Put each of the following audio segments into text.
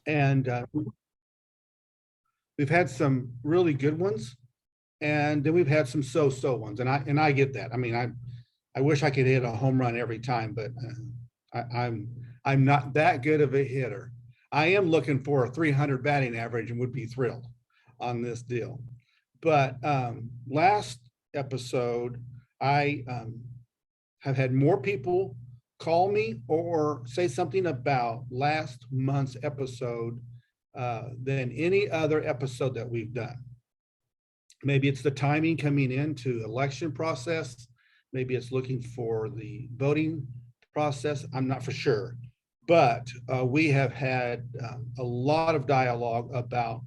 And we've had some really good ones, and then we've had some so-so ones. And I get that. I mean, I wish I could hit a home run every time, but I'm not that good of a hitter. I am looking for a 300 batting average and would be thrilled on this deal. But last episode, I have had more people call me or say something about last month's episode than any other episode that we've done. Maybe it's the timing coming into election process. Maybe it's looking for the voting process. I'm not for sure. But we have had a lot of dialogue about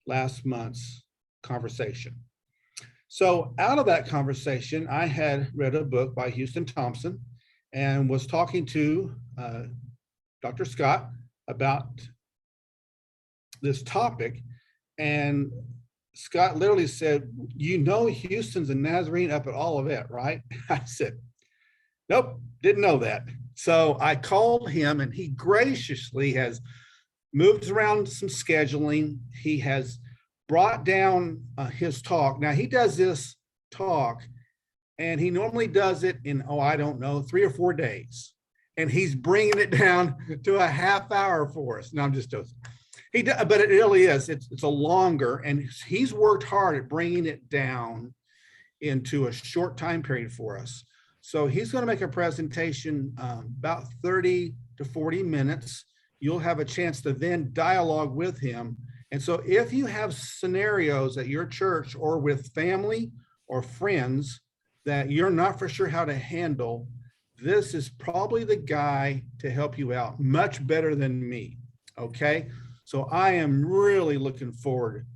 last month's conversation. So out of that conversation, I had read a book by Thompson and was talking to Dr. Scott about this topic. And Scott literally said, you know, Houston's a Nazarene up at Olivet, right? I said, nope, didn't know that. So I called him, and he graciously has moved around some scheduling. He has brought down his talk. Now, he does this talk, and he normally does it in, I don't know, 3 or 4 days. And he's bringing it down to a half hour for us. No, I'm just joking. But it really is. It's a longer, and he's worked hard at bringing it down into a short time period for us. So he's going to make a presentation about 30 to 40 minutes. You'll have a chance to then dialogue with him. And so if you have scenarios at your church or with family or friends that you're not for sure how to handle, this is probably the guy to help you out much better than me. Okay. So I am really looking forward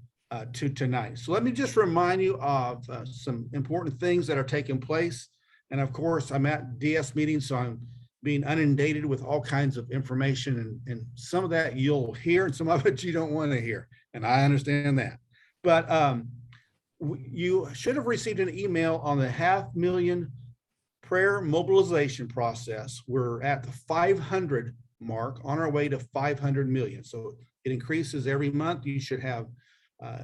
to tonight. So let me just remind you of some important things that are taking place. And of course, I'm at DS meetings, so I'm being inundated with all kinds of information, and some of that you'll hear and some of it you don't want to hear. And I understand that. But you should have received an email on the 500,000 prayer mobilization process. We're at the 500 mark, on our way to 500 million. So it increases every month. You should have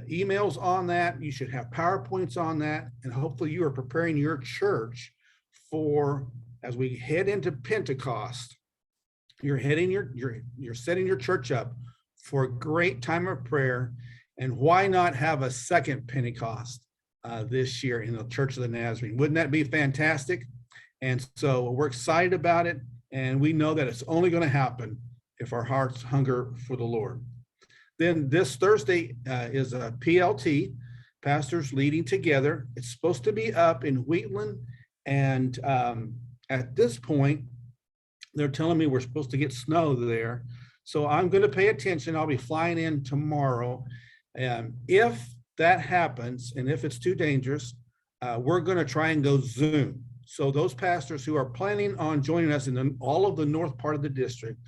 emails on that. You should have PowerPoints on that. And hopefully you are preparing your church for, as we head into Pentecost, you're setting your church up for a great time of prayer. And why not have a second Pentecost this year in the Church of the Nazarene? Wouldn't that be fantastic? And so we're excited about it. And we know that it's only going to happen if our hearts hunger for the Lord. Then this Thursday is a PLT, Pastors Leading Together. It's supposed to be up in Wheatland. And at this point, they're telling me we're supposed to get snow there. So I'm going to pay attention. I'll be flying in tomorrow. And if that happens, and if it's too dangerous, we're going to try and go Zoom. So those pastors who are planning on joining us in all of the north part of the district,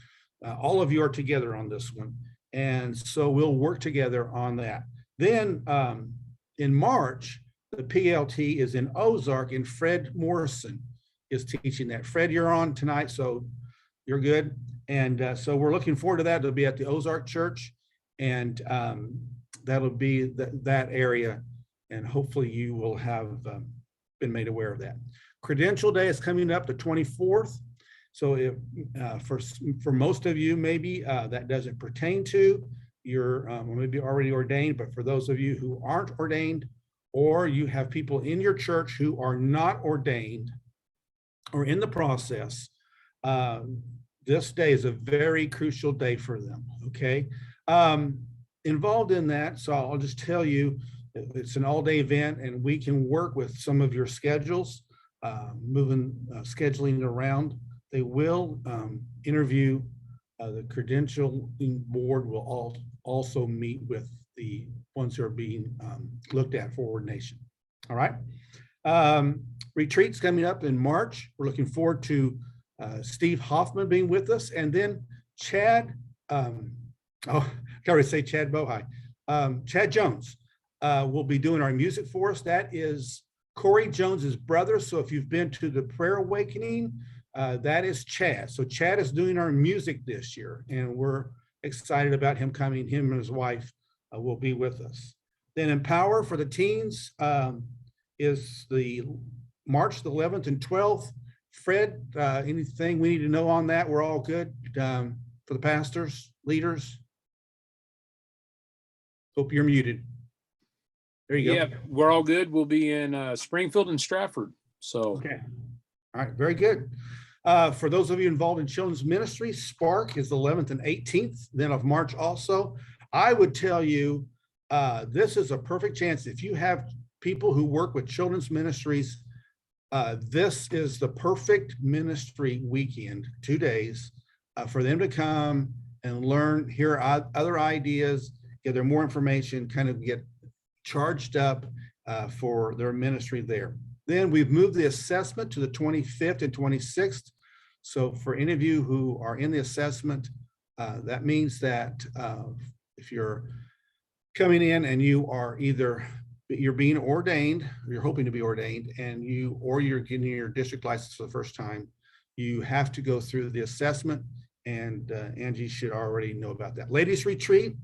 all of you are together on this one. And so we'll work together on that. Then in March, the PLT is in Ozark, and Fred Morrison is teaching that. Fred, you're on tonight, so you're good. And so we're looking forward to that. It'll be at the Ozark Church, and that'll be that area. And hopefully you will have been made aware of that. Credential Day is coming up the 24th. So if for most of you, maybe that doesn't pertain to, you're maybe already ordained, but for those of you who aren't ordained, or you have people in your church who are not ordained or in the process, this day is a very crucial day for them, okay? Involved in that, so I'll just tell you, it's an all-day event, and we can work with some of your schedules, scheduling around. They will interview, the credentialing board will also meet with the ones who are being looked at for ordination. All right. Retreats coming up in March. We're looking forward to Steve Hoffman being with us, and then Chad, I already say Chad Bohai. Chad Jones will be doing our music for us. That is Corey Jones's brother. So if you've been to the Prayer Awakening, that is Chad. So Chad is doing our music this year, and we're excited about him coming. Him and his wife will be with us. Then Empower for the teens is the March the 11th and 12th. Fred, anything we need to know on that? We're all good for the pastors, leaders? Hope you're muted. There you go. Yeah, we're all good. We'll be in Springfield and Stratford. So okay. All right, very good. For those of you involved in children's ministry, Spark is the 11th and 18th, then of March also. I would tell you, this is a perfect chance. If you have people who work with children's ministries, this is the perfect ministry weekend, 2 days, for them to come and learn, hear other ideas, gather more information, kind of get charged up for their ministry there. Then we've moved the assessment to the 25th and 26th. So for any of you who are in the assessment, that means that if you're coming in and you are you're being ordained, or you're hoping to be ordained, and you're getting your district license for the first time, you have to go through the assessment, and Angie should already know about that. Ladies Retreat,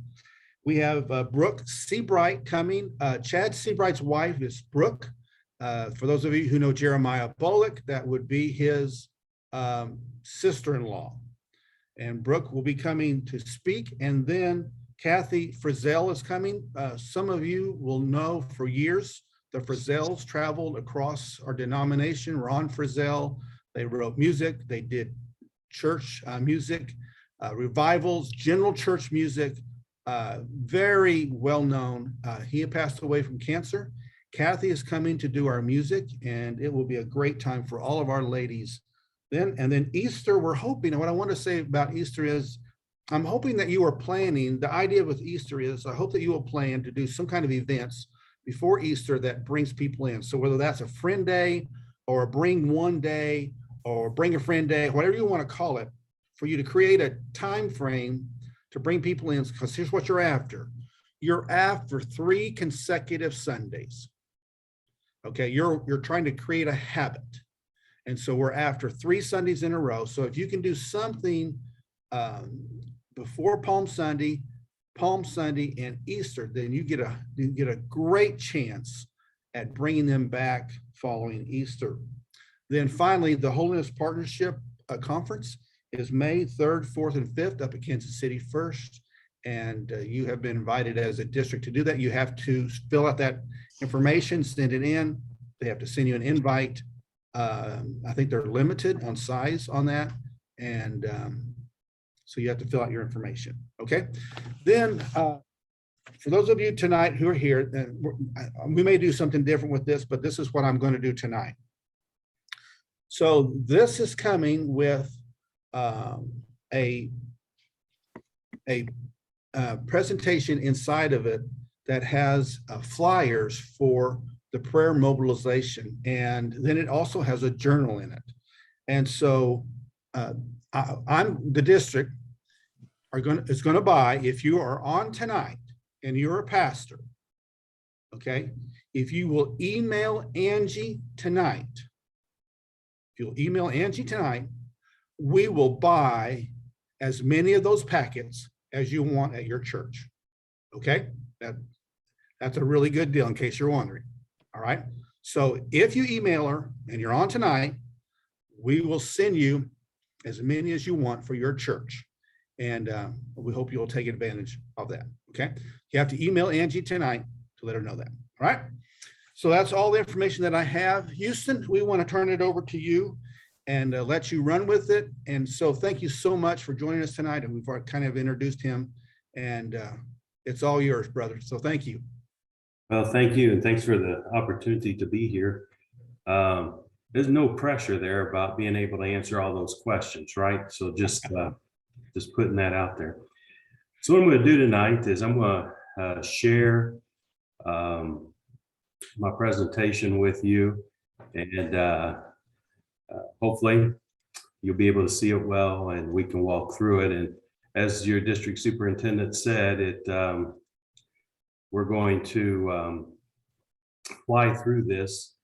we have Brooke Seabright coming. Chad Seabright's wife is Brooke. For those of you who know Jeremiah Bullock, that would be his sister-in-law. And Brooke will be coming to speak. And then Kathy Frizzell is coming. Some of you will know for years, the Frizzells traveled across our denomination. Ron Frizzell, they wrote music. They did church music, revivals, general church music, very well known. He had passed away from cancer. Kathy is coming to do our music, and it will be a great time for all of our ladies. Then Easter, we're hoping, and what I want to say about Easter is, I'm hoping that you are planning, the idea with Easter is, I hope that you will plan to do some kind of events before Easter that brings people in. So whether that's a friend day, or a bring one day, or bring a friend day, whatever you want to call it, for you to create a time frame to bring people in, because here's what you're after. You're after 3 consecutive Sundays. Okay, you're trying to create a habit. And so we're after 3 Sundays in a row. So if you can do something before Palm Sunday, and Easter, then you get a great chance at bringing them back following Easter. Then finally, the Holiness Partnership Conference is May 3rd, 4th, and 5th up at Kansas City First. And you have been invited as a district to do that. You have to fill out that information, send it in. They have to send you an invite. I think they're limited on size on that. And so you have to fill out your information. Okay. Then for those of you tonight who are here, we may do something different with this, but this is what I'm going to do tonight. So this is coming with a presentation inside of it that has flyers for the prayer mobilization, and then it also has a journal in it. And so I'm the district is going to buy, if you are on tonight and you're a pastor, okay, if you will email Angie tonight, we will buy as many of those packets as you want at your church. Okay, that's a really good deal in case you're wondering. All right, so if you email her and you're on tonight, we will send you as many as you want for your church, and we hope you'll take advantage of that. Okay, you have to email Angie tonight to let her know that. All right, so that's all the information that I have. Houston, we want to turn it over to you and let you run with it. And so thank you so much for joining us tonight, and we've already kind of introduced him, and it's all yours, brother. So thank you. Well, thank you, and thanks for the opportunity to be here. There's no pressure there about being able to answer all those questions, right? So just putting that out there. So what I'm going to do tonight is I'm going to share my presentation with you, and hopefully you'll be able to see it well, and we can walk through it. And as your district superintendent said, we're going to fly through this.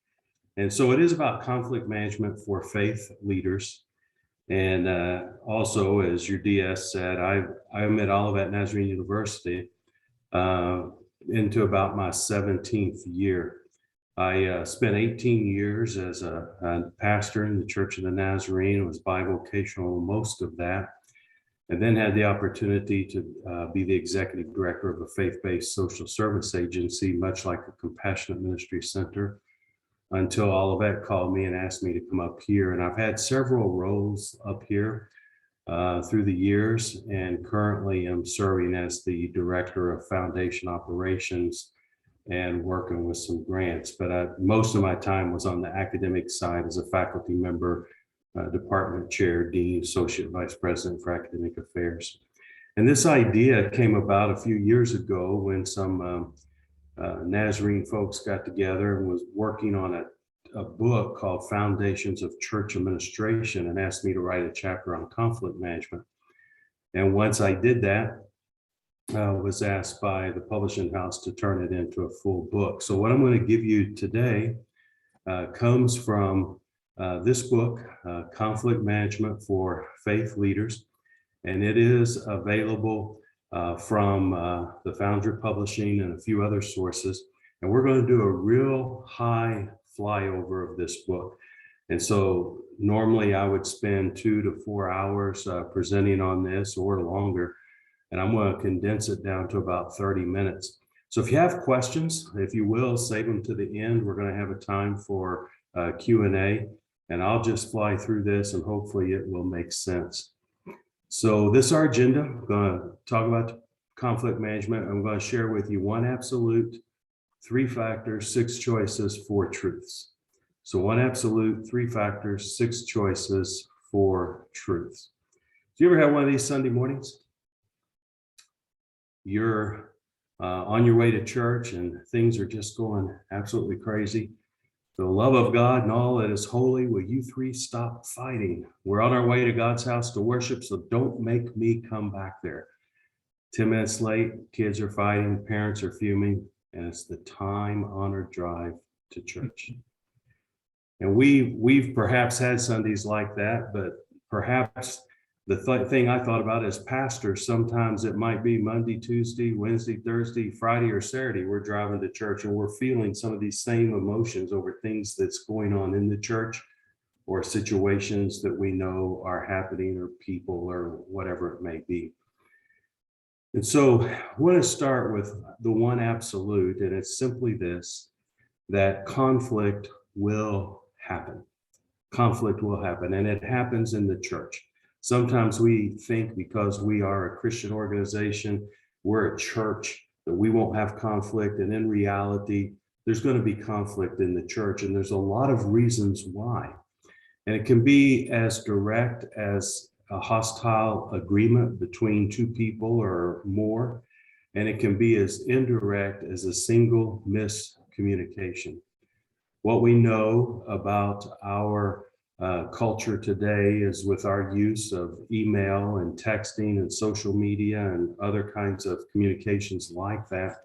And so it is about conflict management for faith leaders. And also, as your DS said, I'm at Olivet Nazarene University into about my 17th year. I spent 18 years as a pastor in the Church of the Nazarene, was bivocational most of that, and then had the opportunity to be the executive director of a faith-based social service agency, much like a compassionate ministry center, until Olivet called me and asked me to come up here. And I've had several roles up here through the years, and currently am serving as the director of foundation operations and working with some grants. But most of my time was on the academic side as a faculty member, department chair, dean, associate vice president for academic affairs. And this idea came about a few years ago when some Nazarene folks got together and was working on a book called Foundations of Church Administration, and asked me to write a chapter on conflict management. And once I did that, was asked by the publishing house to turn it into a full book. So what I'm going to give you today comes from this book, Conflict Management for Faith Leaders, and it is available from the Foundry Publishing and a few other sources. And we're going to do a real high flyover of this book. And so normally I would spend 2 to 4 hours presenting on this, or longer. And I'm going to condense it down to about 30 minutes. So if you have questions, if you will, save them to the end. We're going to have a time for Q&A, and I'll just fly through this and hopefully it will make sense. So this is our agenda. I'm going to talk about conflict management. I'm going to share with you 1 absolute, 3 factors, 6 choices, 4 truths. So 1 absolute, 3 factors, 6 choices, 4 truths. Do you ever have one of these Sunday mornings? You're on your way to church and things are just going absolutely crazy. For the love of God and all that is holy, will you 3 stop fighting? We're on our way to God's house to worship, so don't make me come back there. 10 minutes late, kids are fighting, parents are fuming, and it's the time-honored drive to church. And we've perhaps had Sundays like that, but perhaps the thing I thought about as pastors, sometimes it might be Monday, Tuesday, Wednesday, Thursday, Friday, or Saturday. We're driving to church and we're feeling some of these same emotions over things that's going on in the church, or situations that we know are happening, or people, or whatever it may be. And so I want to start with the 1 absolute, and it's simply this, that conflict will happen. Conflict will happen, and it happens in the church. Sometimes we think because we are a Christian organization, we're a church, that we won't have conflict. And in reality, there's going to be conflict in the church. And there's a lot of reasons why. And it can be as direct as a hostile agreement between 2 people or more. And it can be as indirect as a single miscommunication. What we know about our culture today is, with our use of email and texting and social media and other kinds of communications like that,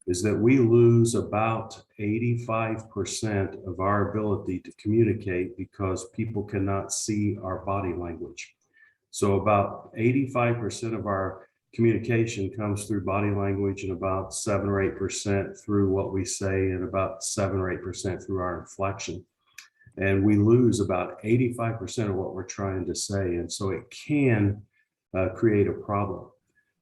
is that we lose about 85% of our ability to communicate because people cannot see our body language. So about 85% of our communication comes through body language, and about 7 or 8% through what we say, and about 7 or 8% through our inflection. And we lose about 85% of what we're trying to say. And so it can create a problem.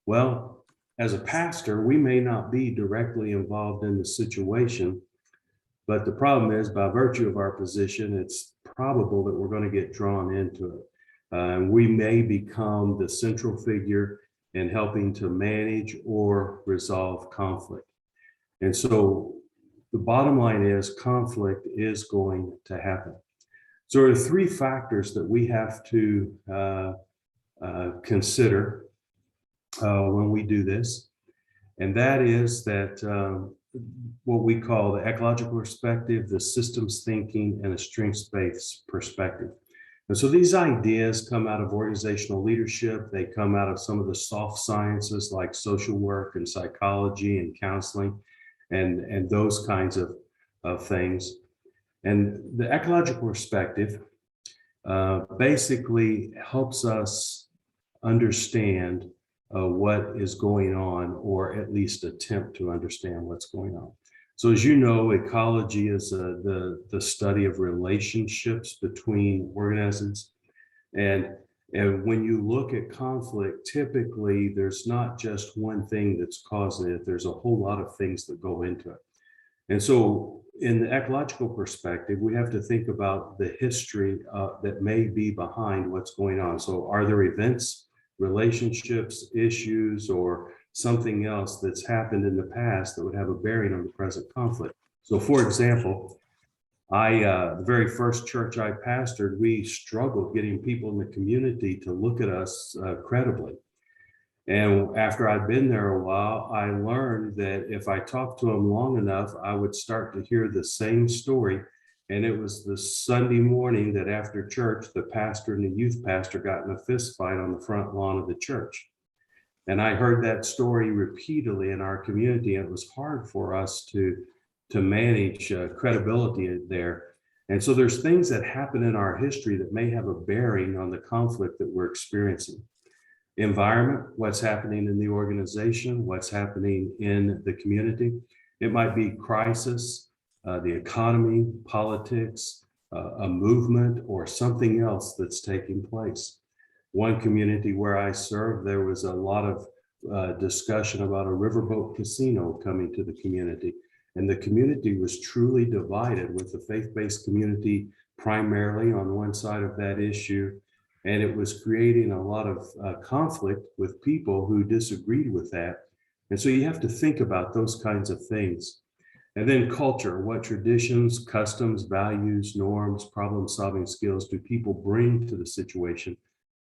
Well, as a pastor, we may not be directly involved in the situation, but the problem is, by virtue of our position, it's probable that we're going to get drawn into it. And we may become the central figure in helping to manage or resolve conflict. And so the bottom line is, conflict is going to happen. So there are 3 factors that we have to consider when we do this. And that is that what we call the ecological perspective, the systems thinking, and a strengths-based perspective. And so these ideas come out of organizational leadership. They come out of some of the soft sciences like social work and psychology and counseling, and those kinds of things. And the ecological perspective basically helps us understand what is going on, or at least attempt to understand what's going on. So as you know, ecology is the study of relationships between organisms. And when you look at conflict, typically there's not just one thing that's causing it. There's a whole lot of things that go into it. And so in the ecological perspective, we have to think about the history that may be behind what's going on. So are there events, relationships, issues, or something else that's happened in the past that would have a bearing on the present conflict? So for example, the very first church I pastored, we struggled getting people in the community to look at us credibly. And after I'd been there a while, I learned that if I talked to them long enough, I would start to hear the same story. And it was the Sunday morning that after church, the pastor and the youth pastor got in a fist fight on the front lawn of the church. And I heard that story repeatedly in our community. And it was hard for us to manage credibility there. And so there's things that happen in our history that may have a bearing on the conflict that we're experiencing. Environment, what's happening in the organization, what's happening in the community. It might be crisis, the economy, politics, a movement, or something else that's taking place. One community where I served, there was a lot of discussion about a riverboat casino coming to the community. And the community was truly divided, with the faith-based community primarily on one side of that issue. And it was creating a lot of conflict with people who disagreed with that. And so you have to think about those kinds of things. And then culture, what traditions, customs, values, norms, problem-solving skills do people bring to the situation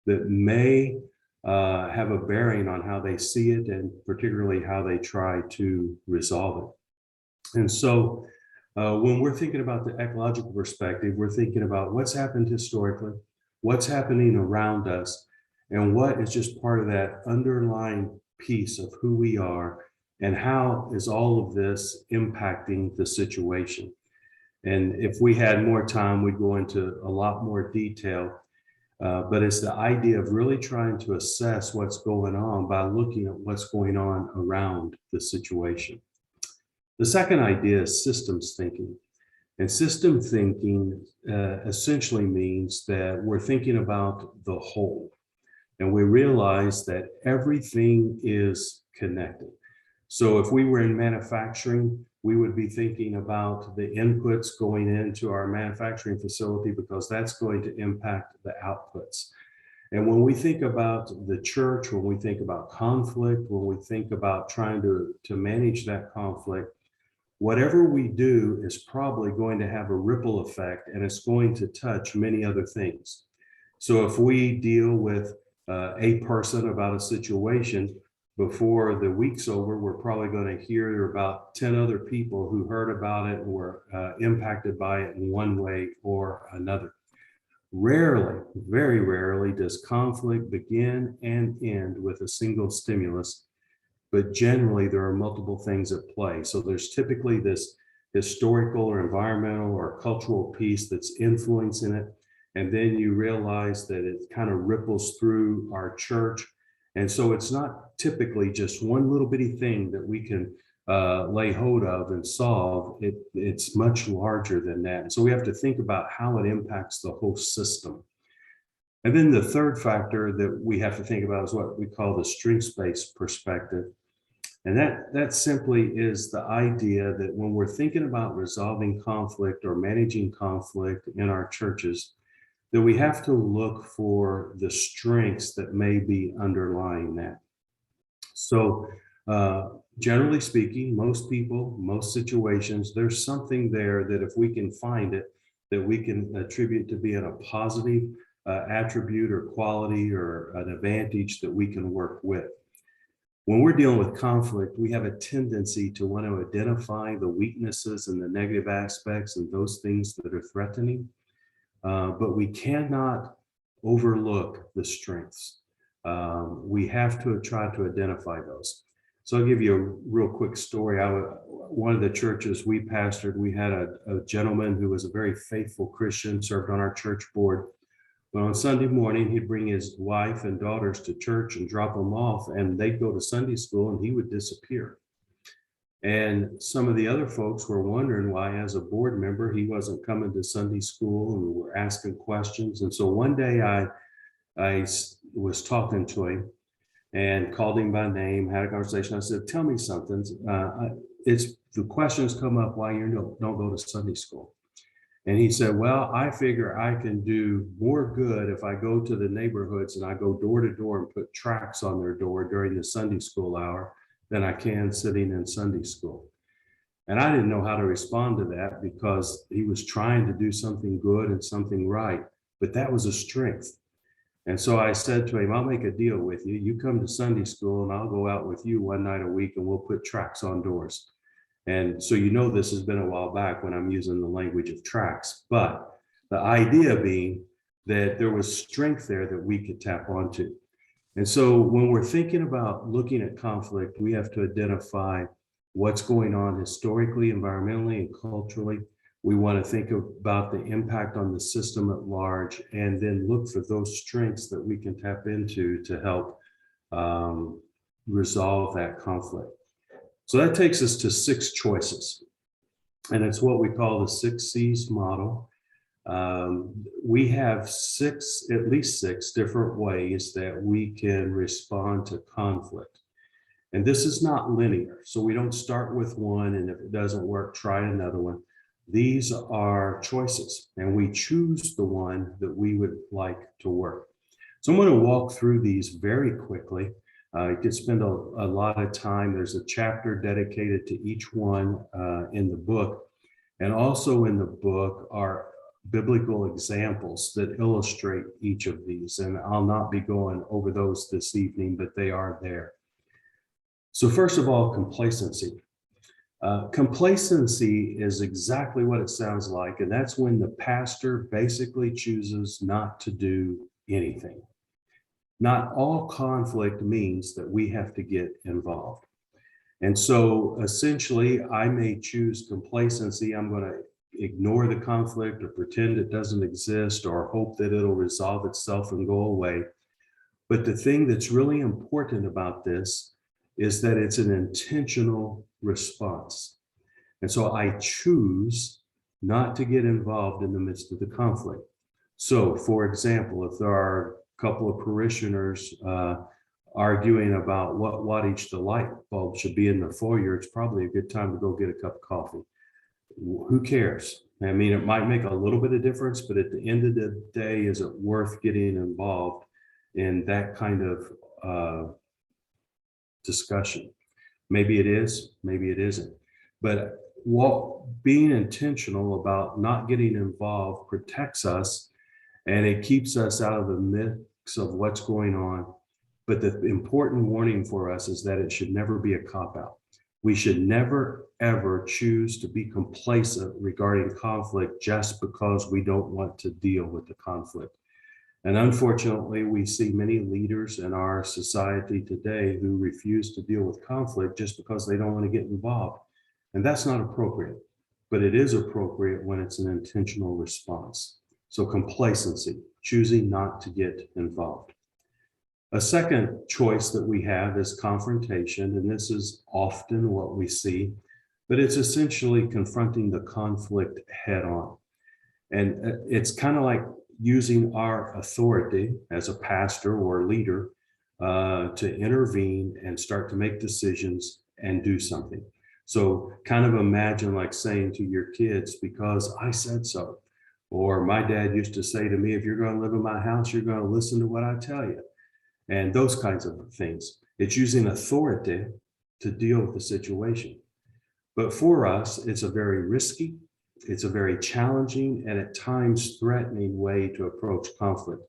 that may have a bearing on how they see it, and particularly how they try to resolve it. And so when we're thinking about the ecological perspective, we're thinking about what's happened historically, what's happening around us, and what is just part of that underlying piece of who we are, and how is all of this impacting the situation. And if we had more time, we'd go into a lot more detail, but it's the idea of really trying to assess what's going on by looking at what's going on around the situation. The second idea is systems thinking. And system thinking essentially means that we're thinking about the whole. And we realize that everything is connected. So if we were in manufacturing, we would be thinking about the inputs going into our manufacturing facility, because that's going to impact the outputs. And when we think about the church, when we think about conflict, when we think about trying to manage that conflict, whatever we do is probably going to have a ripple effect, and it's going to touch many other things. So if we deal with a person about a situation, before the week's over, we're probably going to hear about 10 other people who heard about it and were impacted by it in one way or another. Rarely, very rarely, does conflict begin and end with a single stimulus, but generally there are multiple things at play. So there's typically this historical or environmental or cultural piece that's influencing it. And then you realize that it kind of ripples through our church. And so it's not typically just one little bitty thing that we can lay hold of and solve. It's much larger than that. And so we have to think about how it impacts the whole system. And then the third factor that we have to think about is what we call the strengths-based perspective. And that simply is the idea that when we're thinking about resolving conflict or managing conflict in our churches, that we have to look for the strengths that may be underlying that. So generally speaking, most people, most situations, there's something there that if we can find it, that we can attribute to being a positive attribute or quality or an advantage that we can work with. When we're dealing with conflict, we have a tendency to want to identify the weaknesses and the negative aspects and those things that are threatening. But we cannot overlook the strengths. We have to try to identify those. So I'll give you a real quick story. One of the churches we pastored, we had a gentleman who was a very faithful Christian, served on our church board But on Sunday morning, he'd bring his wife and daughters to church and drop them off, and they'd go to Sunday school and he would disappear. And some of the other folks were wondering why, as a board member, he wasn't coming to Sunday school, and were asking questions. And so one day I was talking to him and called him by name, had a conversation. I said, tell me something. It's the questions come up why you don't go to Sunday school. And he said, well, I figure I can do more good if I go to the neighborhoods and I go door to door and put tracts on their door during the Sunday school hour than I can sitting in Sunday school. And I didn't know how to respond to that, because he was trying to do something good and something right, but that was a strength. And so I said to him, I'll make a deal with you. You come to Sunday school and I'll go out with you one night a week and we'll put tracts on doors. And so, this has been a while back when I'm using the language of tracts, but the idea being that there was strength there that we could tap onto. And so when we're thinking about looking at conflict, we have to identify what's going on historically, environmentally, and culturally. We want to think about the impact on the system at large, and then look for those strengths that we can tap into to help resolve that conflict. So that takes us to 6 choices, and it's what we call the 6 C's model. We have at least six different ways that we can respond to conflict. And this is not linear. So we don't start with one, and if it doesn't work, try another one. These are choices, and we choose the one that we would like to work. So I'm going to walk through these very quickly. You could spend a lot of time. There's a chapter dedicated to each one in the book. And also in the book are biblical examples that illustrate each of these. And I'll not be going over those this evening, but they are there. So first of all, complacency. Complacency is exactly what it sounds like. And that's when the pastor basically chooses not to do anything. Not all conflict means that we have to get involved. And so essentially, I may choose complacency. I'm going to ignore the conflict or pretend it doesn't exist or hope that it'll resolve itself and go away. But the thing that's really important about this is that it's an intentional response. And so I choose not to get involved in the midst of the conflict. So for example, if there are a couple of parishioners arguing about what wattage the light bulb should be in the foyer, it's probably a good time to go get a cup of coffee. Who cares? I mean, it might make a little bit of difference, but at the end of the day, is it worth getting involved in that kind of discussion? Maybe it is, maybe it isn't. But being intentional about not getting involved protects us, and it keeps us out of the mix of what's going on. But the important warning for us is that it should never be a cop-out. We should never, ever choose to be complacent regarding conflict just because we don't want to deal with the conflict. And unfortunately, we see many leaders in our society today who refuse to deal with conflict just because they don't want to get involved. And that's not appropriate, but it is appropriate when it's an intentional response. So complacency, choosing not to get involved. A second choice that we have is confrontation, and this is often what we see, but it's essentially confronting the conflict head on. And it's kind of like using our authority as a pastor or leader to intervene and start to make decisions and do something. So kind of imagine like saying to your kids, because I said so. Or my dad used to say to me, if you're going to live in my house, you're going to listen to what I tell you. And those kinds of things. It's using authority to deal with the situation. But for us, it's a very risky, it's a very challenging, and at times threatening way to approach conflict,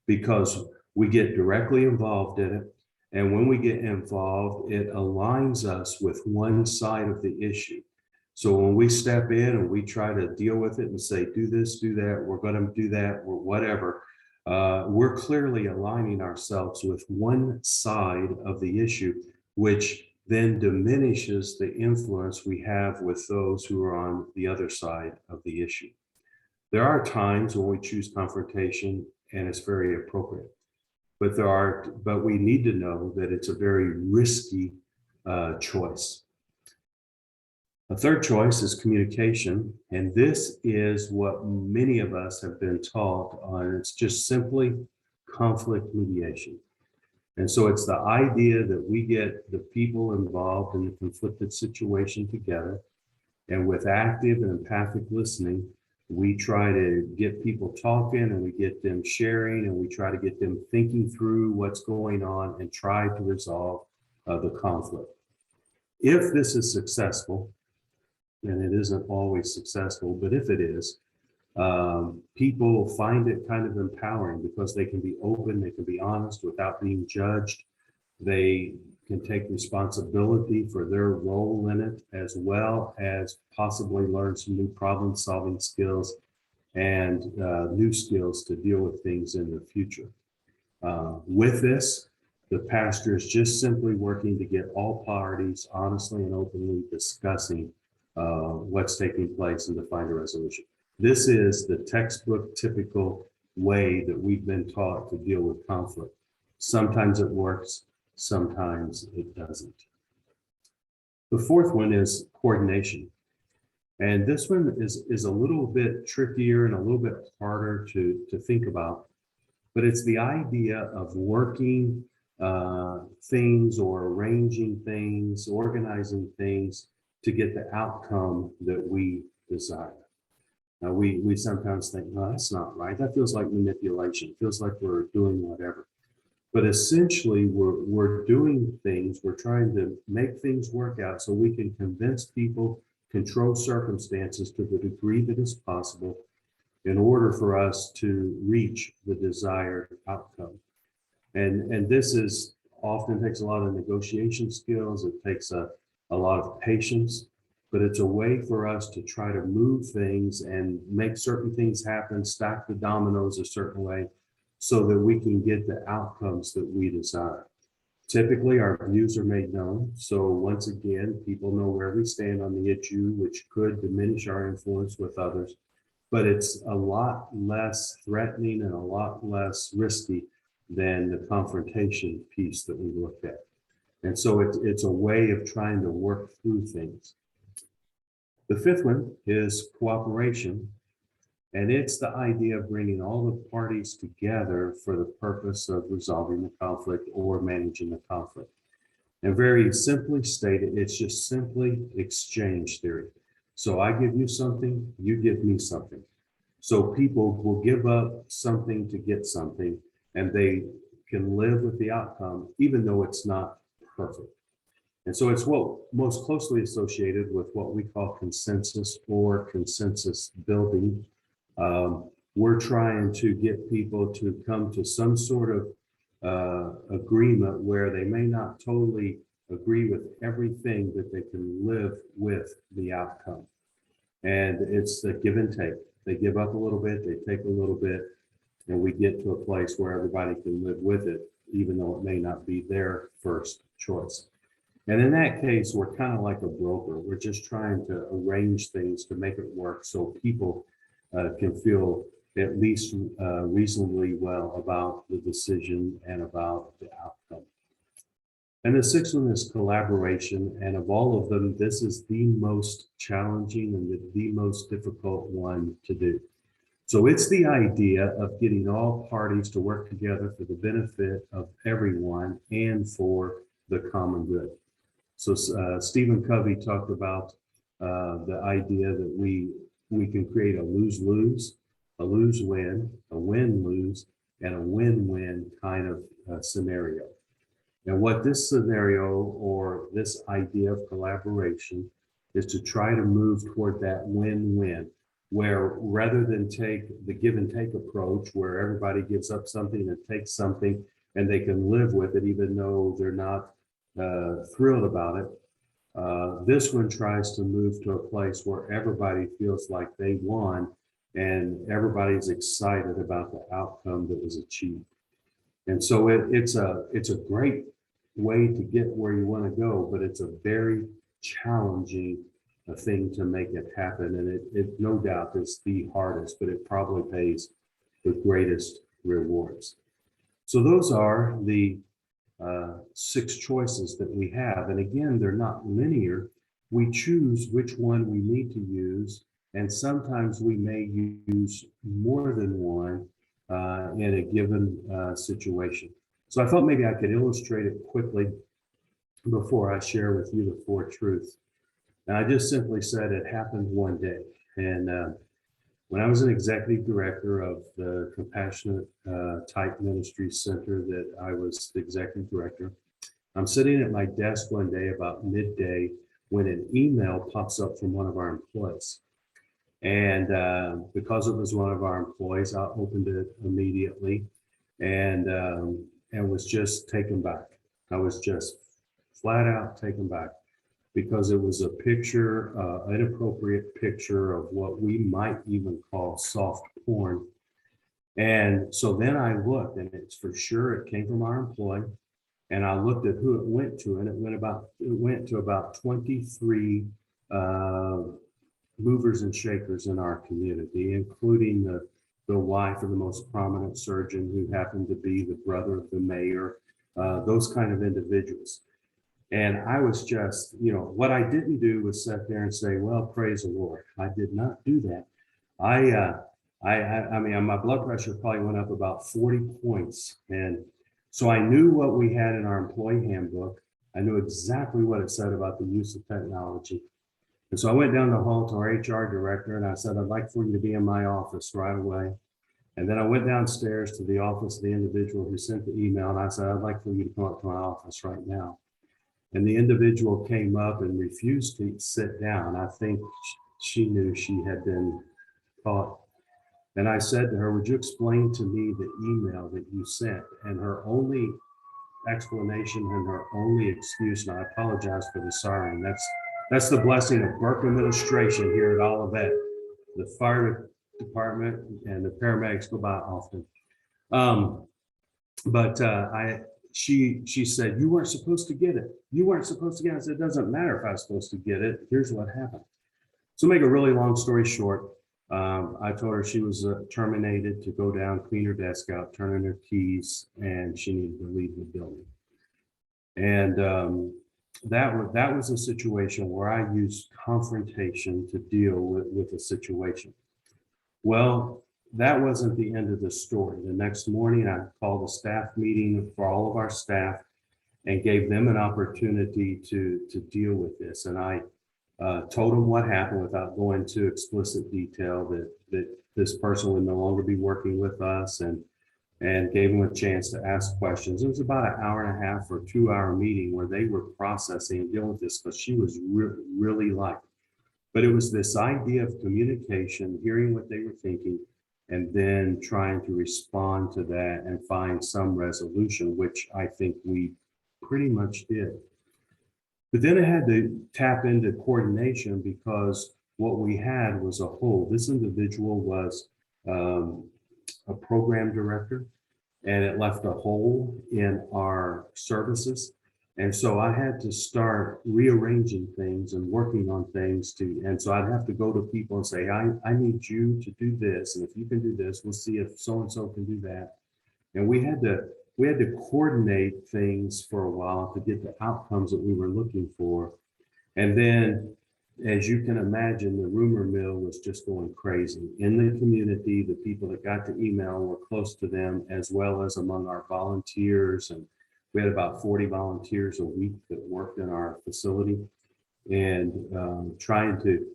because we get directly involved in it. And when we get involved, it aligns us with one side of the issue. So when we step in and we try to deal with it and say, do this, do that, we're going to do that, or whatever, we're clearly aligning ourselves with one side of the issue, which then diminishes the influence we have with those who are on the other side of the issue. There are times when we choose confrontation and it's very appropriate. But we need to know that it's a very risky choice. A third choice is communication, and this is what many of us have been taught on. It's just simply conflict mediation. And so it's the idea that we get the people involved in the conflicted situation together, and with active and empathic listening, we try to get people talking, and we get them sharing, and we try to get them thinking through what's going on and try to resolve the conflict. If this is successful, and it isn't always successful, but if it is, people find it kind of empowering because they can be open, they can be honest without being judged. They can take responsibility for their role in it, as well as possibly learn some new problem-solving skills and new skills to deal with things in the future. With this, the pastor is just simply working to get all parties honestly and openly discussing what's taking place and to find a resolution. This is the textbook typical way that we've been taught to deal with conflict. Sometimes it works, sometimes it doesn't. The fourth one is coordination. And this one is a little bit trickier and a little bit harder to think about, but it's the idea of working things or arranging things, organizing things to get the outcome that we desire. Now, we sometimes think, no, that's not right. That feels like manipulation. It feels like we're doing whatever. But essentially, we're doing things, we're trying to make things work out so we can convince people, control circumstances to the degree that is possible in order for us to reach the desired outcome. And this is often takes a lot of negotiation skills. It takes a lot of patience, but it's a way for us to try to move things and make certain things happen, stack the dominoes a certain way so that we can get the outcomes that we desire. Typically, our views are made known. So once again, people know where we stand on the issue, which could diminish our influence with others, but it's a lot less threatening and a lot less risky than the confrontation piece that we looked at. And so it's a way of trying to work through things. The fifth one is cooperation. And it's the idea of bringing all the parties together for the purpose of resolving the conflict or managing the conflict. And very simply stated, it's just simply exchange theory. So I give you something, you give me something. So people will give up something to get something, and they can live with the outcome, even though it's not perfect. And so it's what most closely associated with what we call consensus or consensus building. We're trying to get people to come to some sort of agreement where they may not totally agree with everything, but they can live with the outcome. And it's the give and take. They give up a little bit, they take a little bit, and we get to a place where everybody can live with it, even though it may not be their first choice. And in that case, we're kind of like a broker. We're just trying to arrange things to make it work so people can feel at least reasonably well about the decision and about the outcome. And the sixth one is collaboration. And of all of them, this is the most challenging and the most difficult one to do. So it's the idea of getting all parties to work together for the benefit of everyone and for the common good. So Stephen Covey talked about the idea that we can create a lose-lose, a lose-win, a win-lose, and a win-win kind of scenario. And what this scenario or this idea of collaboration is to try to move toward that win-win, where rather than take the give and take approach, where everybody gives up something and takes something and they can live with it, even though they're not thrilled about it. This one tries to move to a place where everybody feels like they won and everybody's excited about the outcome that was achieved. And so it's a great way to get where you want to go, but it's a very challenging thing to make it happen. And it no doubt is the hardest, but it probably pays the greatest rewards. So those are the 6 choices that we have. And again, they're not linear. We choose which one we need to use. And sometimes we may use more than one in a given situation. So I thought maybe I could illustrate it quickly before I share with you the 4 truths. And I just simply said it happened one day. And when I was an executive director of the Compassionate Type Ministries Center that I was the executive director, I'm sitting at my desk one day about midday when an email pops up from one of our employees. And because it was one of our employees, I opened it immediately and was just taken back. I was just flat out taken back because it was a picture, inappropriate picture of what we might even call soft porn. And so then I looked, and it's for sure it came from our employee. And I looked at who it went to, and it went to about 23 movers and shakers in our community, including the wife of the most prominent surgeon who happened to be the brother of the mayor, those kind of individuals. And I was just, what I didn't do was sit there and say, well, praise the Lord. I did not do that. I mean, my blood pressure probably went up about 40 points. And so I knew what we had in our employee handbook. I knew exactly what it said about the use of technology. And so I went down the hall to our HR director and I said, I'd like for you to be in my office right away. And then I went downstairs to the office of the individual who sent the email. And I said, I'd like for you to come up to my office right now. And the individual came up and refused to sit down. I think she knew she had been caught. And I said to her, would you explain to me the email that you sent? And her only explanation and her only excuse, and I apologize for the siren, that's the blessing of Burke administration here at Olivet. The fire department and the paramedics go by often. She said, you weren't supposed to get it. You weren't supposed to get it. I said, it doesn't matter if I was supposed to get it. Here's what happened. So make a really long story short, I told her she was terminated to go down, clean her desk out, turn in her keys, and she needed to leave the building. And that was a situation where I used confrontation to deal with a situation. Well, that wasn't the end of the story. The next morning, I called a staff meeting for all of our staff and gave them an opportunity to deal with this. And I told them what happened without going into explicit detail, that this person would no longer be working with us, and gave them a chance to ask questions. It was about an hour and a half or 2-hour meeting where they were processing and dealing with this because she was really liked. But it was this idea of communication, hearing what they were thinking, and then trying to respond to that and find some resolution, which I think we pretty much did. But then I had to tap into coordination because what we had was a hole. This individual was a program director, and it left a hole in our services. And so I had to start rearranging things and working on things and so I'd have to go to people and say, I need you to do this. And if you can do this, we'll see if so-and-so can do that. And we had to coordinate things for a while to get the outcomes that we were looking for. And then, as you can imagine, the rumor mill was just going crazy in the community. The people that got the email were close to them, as well as among our volunteers. And we had about 40 volunteers a week that worked in our facility and trying to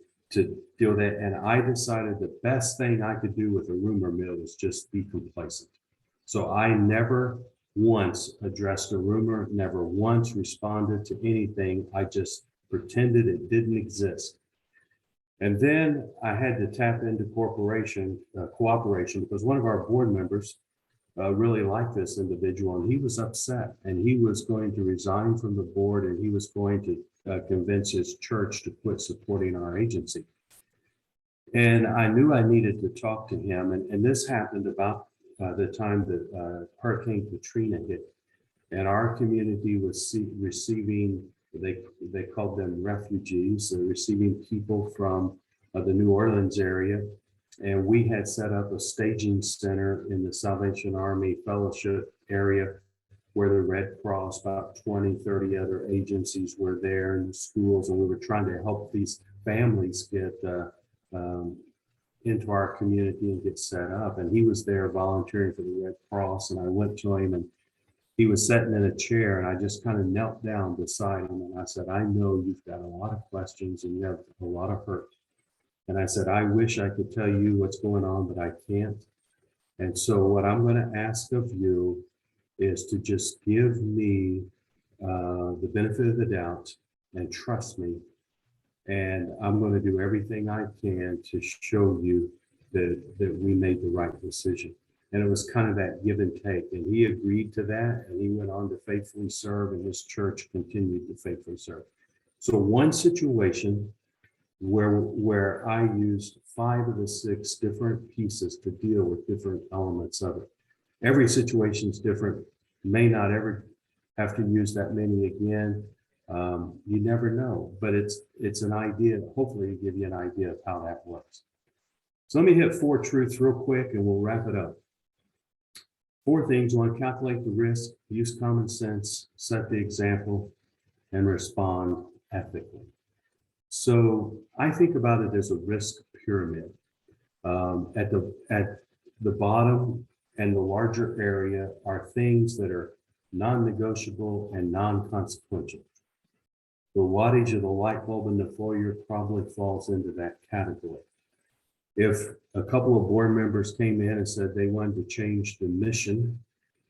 deal with that. And I decided the best thing I could do with a rumor mill was just be complacent. So I never once addressed a rumor, never once responded to anything. I just pretended it didn't exist. And then I had to tap into cooperation because one of our board members really liked this individual, and he was upset, and he was going to resign from the board, and he was going to convince his church to quit supporting our agency. And I knew I needed to talk to him, and this happened about the time that Hurricane Katrina hit, and our community was receiving, they called them refugees, receiving people from the New Orleans area And we had set up a staging center in the Salvation Army Fellowship area where the Red Cross, about 20, 30 other agencies were there in the schools, and we were trying to help these families get into our community and get set up. And he was there volunteering for the Red Cross, and I went to him, and he was sitting in a chair, and I just kind of knelt down beside him, and I said, I know you've got a lot of questions and you have a lot of hurt. And I said, I wish I could tell you what's going on, but I can't. And so what I'm going to ask of you is to just give me the benefit of the doubt and trust me. And I'm going to do everything I can to show you that we made the right decision. And it was kind of that give and take. And he agreed to that, and he went on to faithfully serve, and his church continued to faithfully serve. So one situation where I used 5 of the 6 different pieces to deal with different elements of it. Every situation is different. May not ever have to use that many again. You never know, but it's an idea, hopefully to give you an idea of how that works. So let me hit 4 truths real quick and we'll wrap it up. 4 things: you want to calculate the risk, use common sense, set the example, and respond ethically. So I think about it as a risk pyramid. At the bottom and the larger area are things that are non-negotiable and non-consequential. The wattage of the light bulb in the foyer probably falls into that category. If a couple of board members came in and said they wanted to change the mission,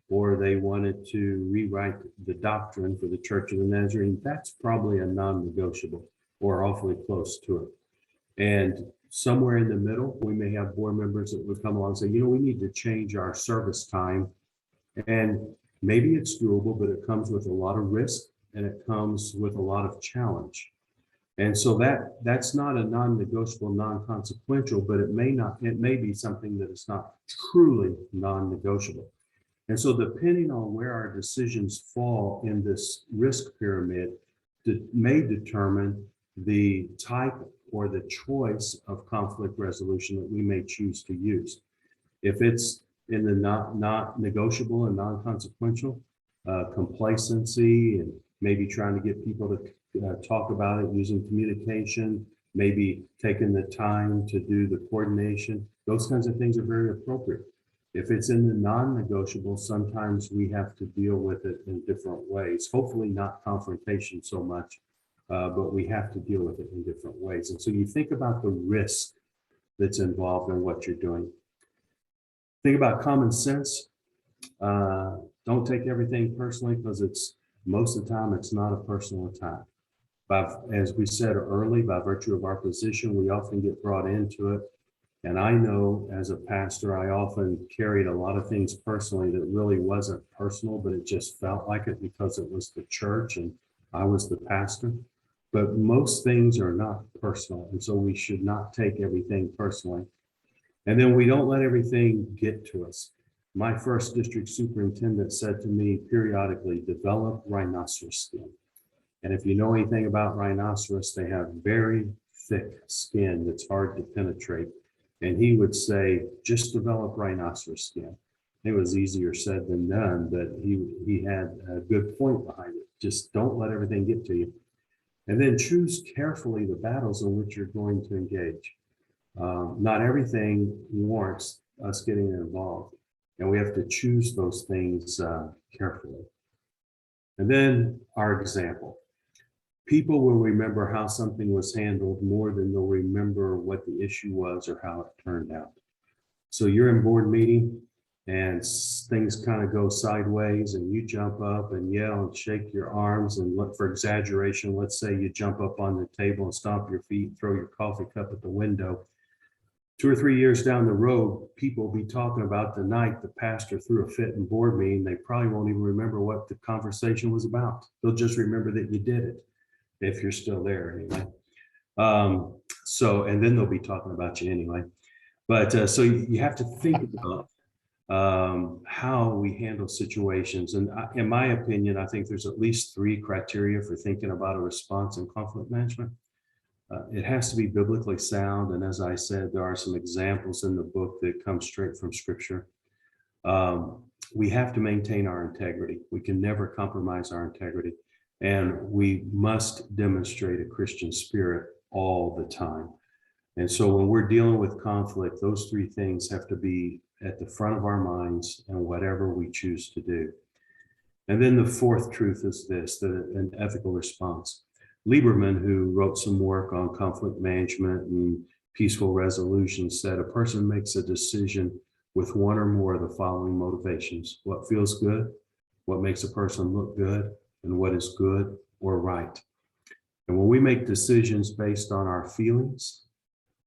or they wanted to rewrite the doctrine for the Church of the Nazarene, that's probably a non-negotiable or awfully close to it. And somewhere in the middle, we may have board members that would come along and say, you know, we need to change our service time. And maybe it's doable, but it comes with a lot of risk and it comes with a lot of challenge. And so that's not a non-negotiable, non-consequential, but it may be something that is not truly non-negotiable. And so depending on where our decisions fall in this risk pyramid, may determine the type or the choice of conflict resolution that we may choose to use. If it's in the not negotiable and non-consequential, complacency and maybe trying to get people to talk about it using communication, maybe taking the time to do the coordination, those kinds of things are very appropriate. If it's in the non-negotiable, sometimes we have to deal with it in different ways, hopefully not confrontation so much, but we have to deal with it in different ways. And so you think about the risk that's involved in what you're doing. Think about common sense. Don't take everything personally, because most of the time it's not a personal attack. But as we said early, by virtue of our position, we often get brought into it. And I know as a pastor, I often carried a lot of things personally that really wasn't personal, but it just felt like it because it was the church and I was the pastor. But most things are not personal. And so we should not take everything personally. And then we don't let everything get to us. My first district superintendent said to me periodically, develop rhinoceros skin. And if you know anything about rhinoceros, they have very thick skin that's hard to penetrate. And he would say, just develop rhinoceros skin. It was easier said than done, but he had a good point behind it. Just don't let everything get to you. And then choose carefully the battles in which you're going to engage. Not everything warrants us getting involved, and we have to choose those things carefully. And then our example. People will remember how something was handled more than they'll remember what the issue was or how it turned out. So you're in board meeting and things kind of go sideways and you jump up and yell and shake your arms and look for exaggeration. Let's say you jump up on the table and stomp your feet, throw your coffee cup at the window. 2 or 3 years down the road, people will be talking about the night the pastor threw a fit in board meeting. They probably won't even remember what the conversation was about. They'll just remember that you did it, if you're still there anyway. And then they'll be talking about you anyway. But so you have to think about how we handle situations. And in my opinion, I think there's at least 3 criteria for thinking about a response in conflict management. It has to be biblically sound. And as I said, there are some examples in the book that come straight from Scripture. We have to maintain our integrity. We can never compromise our integrity. And we must demonstrate a Christian spirit all the time. And so when we're dealing with conflict, those three things have to be at the front of our minds and whatever we choose to do. And then the fourth truth is this, an ethical response. Lieberman, who wrote some work on conflict management and peaceful resolution, said a person makes a decision with one or more of the following motivations: what feels good, what makes a person look good, and what is good or right. And when we make decisions based on our feelings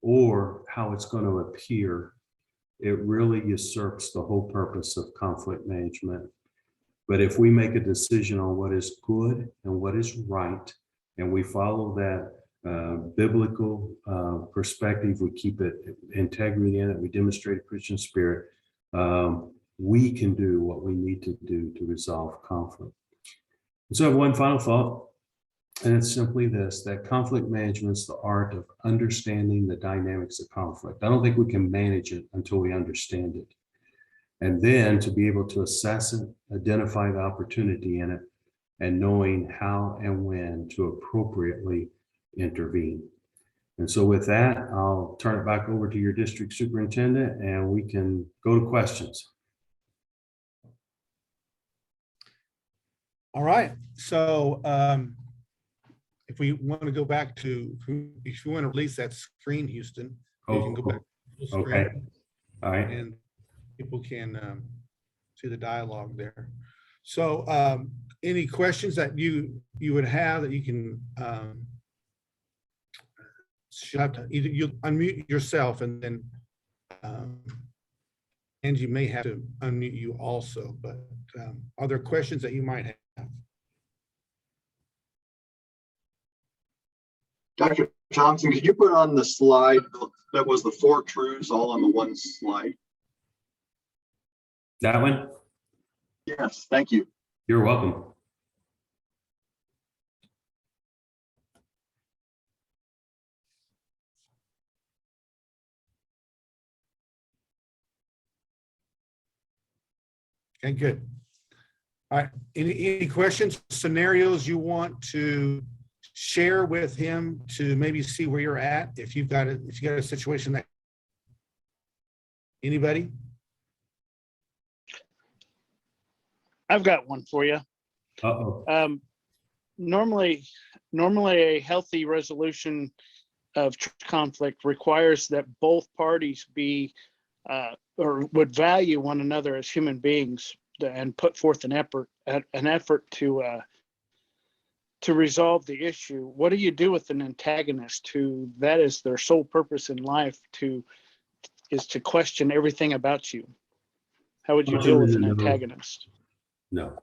or how it's going to appear, it really usurps the whole purpose of conflict management. But if we make a decision on what is good and what is right, and we follow that biblical perspective, we keep it integrity in it, we demonstrate a Christian spirit, we can do what we need to do to resolve conflict. So I have one final thought, and it's simply this, that conflict management is the art of understanding the dynamics of conflict. I don't think we can manage it until we understand it. And then to be able to assess it, identify the opportunity in it, and knowing how and when to appropriately intervene. And so with that, I'll turn it back over to your district superintendent, and we can go to questions. All right, so if we want to go back to, if you want to release that screen, Houston, you can go back to the Okay. screen, All right. and people can see the dialogue there. So any questions that you would have that you can, you have to either you unmute yourself, and then Angie may have to unmute you also, but are there questions that you might have? Dr. Thompson, could you put on the slide that was the 4 truths all on the one slide? That one? Yes, thank you. You're welcome. Okay, good. All right, any questions, scenarios you want to share with him to maybe see where you're at? If you got a situation that, anybody? I've got one for you. Uh-oh. Normally a healthy resolution of conflict requires that both parties be or would value one another as human beings and put forth an effort to resolve the issue. What do you do with an antagonist who that is their sole purpose in life is to question everything about you? How would you deal with an antagonist? No,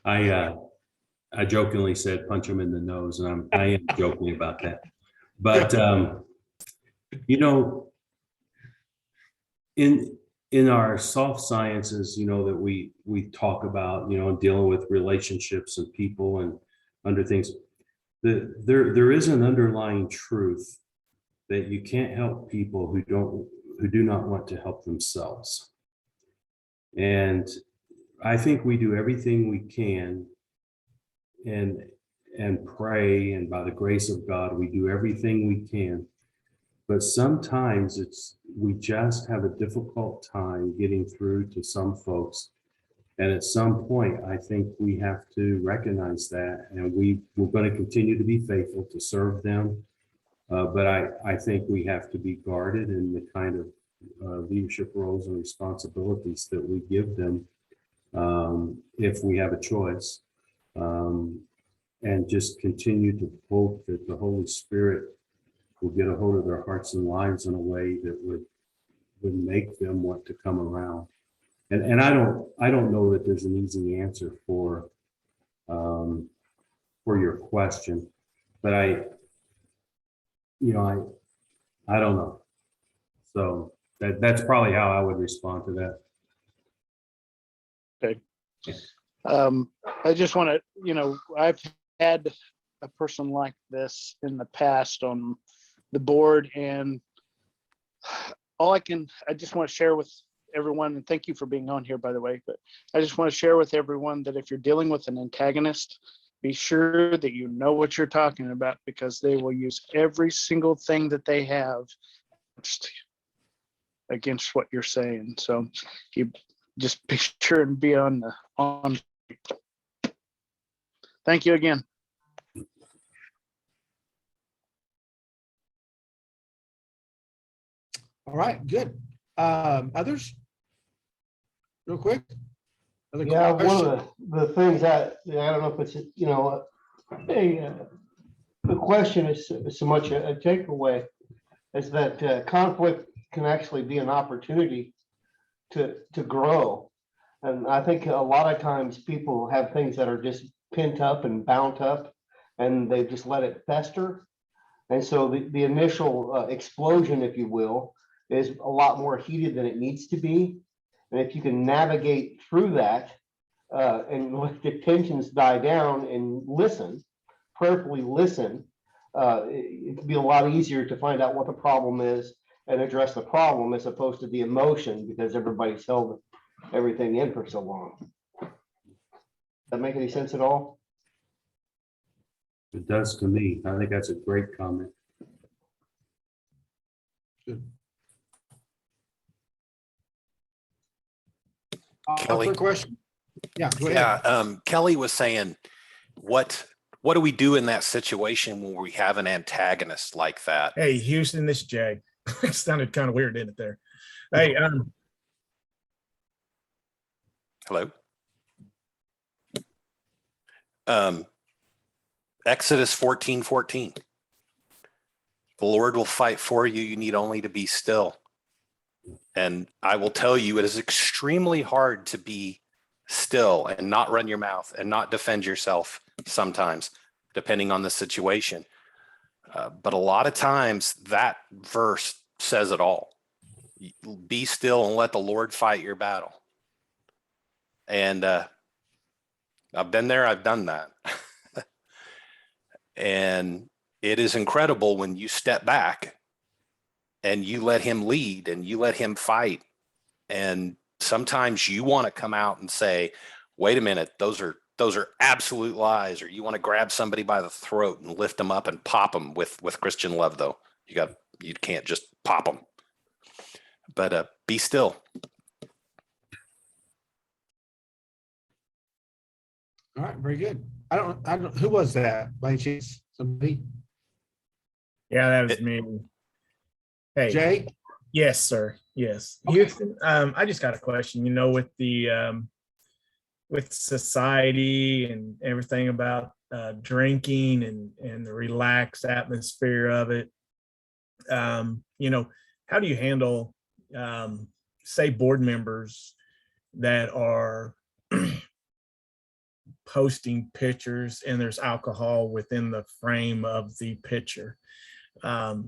I jokingly said punch him in the nose, and I am joking about that. But you know, in our soft sciences, you know, that we talk about, you know, dealing with relationships and people and under things, there is an underlying truth that you can't help people who do not want to help themselves. And I think we do everything we can and pray, and by the grace of God, we do everything we can. But sometimes we just have a difficult time getting through to some folks. And at some point, I think we have to recognize that, and we're going to continue to be faithful to serve them. But I think we have to be guarded in the kind of leadership roles and responsibilities that we give them if we have a choice. And just continue to hope that the Holy Spirit will get a hold of their hearts and lives in a way that would make them want to come around. And I don't know that there's an easy answer for your question, but I don't know. So that's probably how I would respond to that. Okay. I just want to, I've had a person like this in the past on the board, and I just want to share with everyone, and thank you for being on here, by the way, but I just want to share with everyone that if you're dealing with an antagonist, be sure that you know what you're talking about, because they will use every single thing that they have against what you're saying. So you just be sure and be on. Thank you again. All right, good. Others? Real quick? Other Yeah, one question? of the things that, I don't know if it's, the question is so much a takeaway is that conflict can actually be an opportunity to grow. And I think a lot of times people have things that are just pent up and bound up, and they just let it fester. And so the initial explosion, if you will, is a lot more heated than it needs to be. And if you can navigate through that and let the tensions die down and listen, prayerfully listen, it'd be a lot easier to find out what the problem is and address the problem as opposed to the emotion, because everybody's held everything in for so long. Does that make any sense at all? It does to me. I think that's a great comment. Good. Kelly? Other question? Yeah, go ahead. Yeah, Kelly was saying, what do we do in that situation when we have an antagonist like that? Hey, Houston, this is Jay. It sounded kind of weird, didn't it there? Hey, Hello? Exodus 14:14. The Lord will fight for you. You need only to be still. And I will tell you, it is extremely hard to be still and not run your mouth and not defend yourself sometimes, depending on the situation. But a lot of times that verse says it all. Be still and let the Lord fight your battle. And I've been there, I've done that. And it is incredible when you step back and you let him lead and you let him fight. And sometimes you want to come out and say, wait a minute, those are absolute lies. Or you want to grab somebody by the throat and lift them up and pop them with Christian love, though. You can't just pop them. But be still. All right, very good. I don't, who was that by any chance? Somebody? yeah, that was me. Hey, Jay? yes, sir. Yes. Okay. Houston, I just got a question, with the with society and everything about drinking and the relaxed atmosphere of it. How do you handle say board members that are posting pictures and there's alcohol within the frame of the picture? How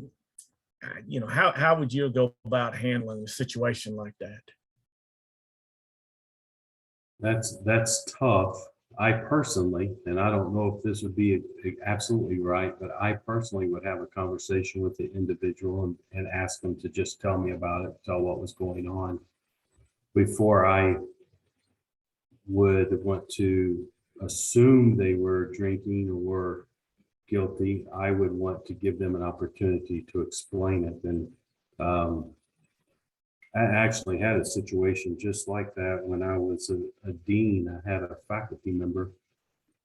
would you go about handling a situation like that? That's tough. I personally, and I don't know if this would be absolutely right, but I personally would have a conversation with the individual and ask them to just tell me about it, tell what was going on, before I would want to assume they were drinking or were guilty. I would want to give them an opportunity to explain it. And I actually had a situation just like that when I was a dean. I had a faculty member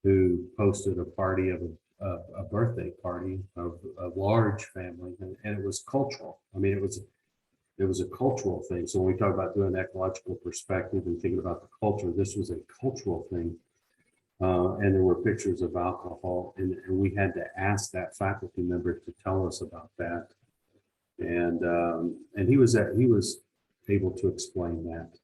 who posted a party of a birthday party of a large family, and it was cultural. I mean, it was a cultural thing. So when we talk about doing an ecological perspective and thinking about the culture, this was a cultural thing. And there were pictures of alcohol, and we had to ask that faculty member to tell us about that. And he was able to explain that.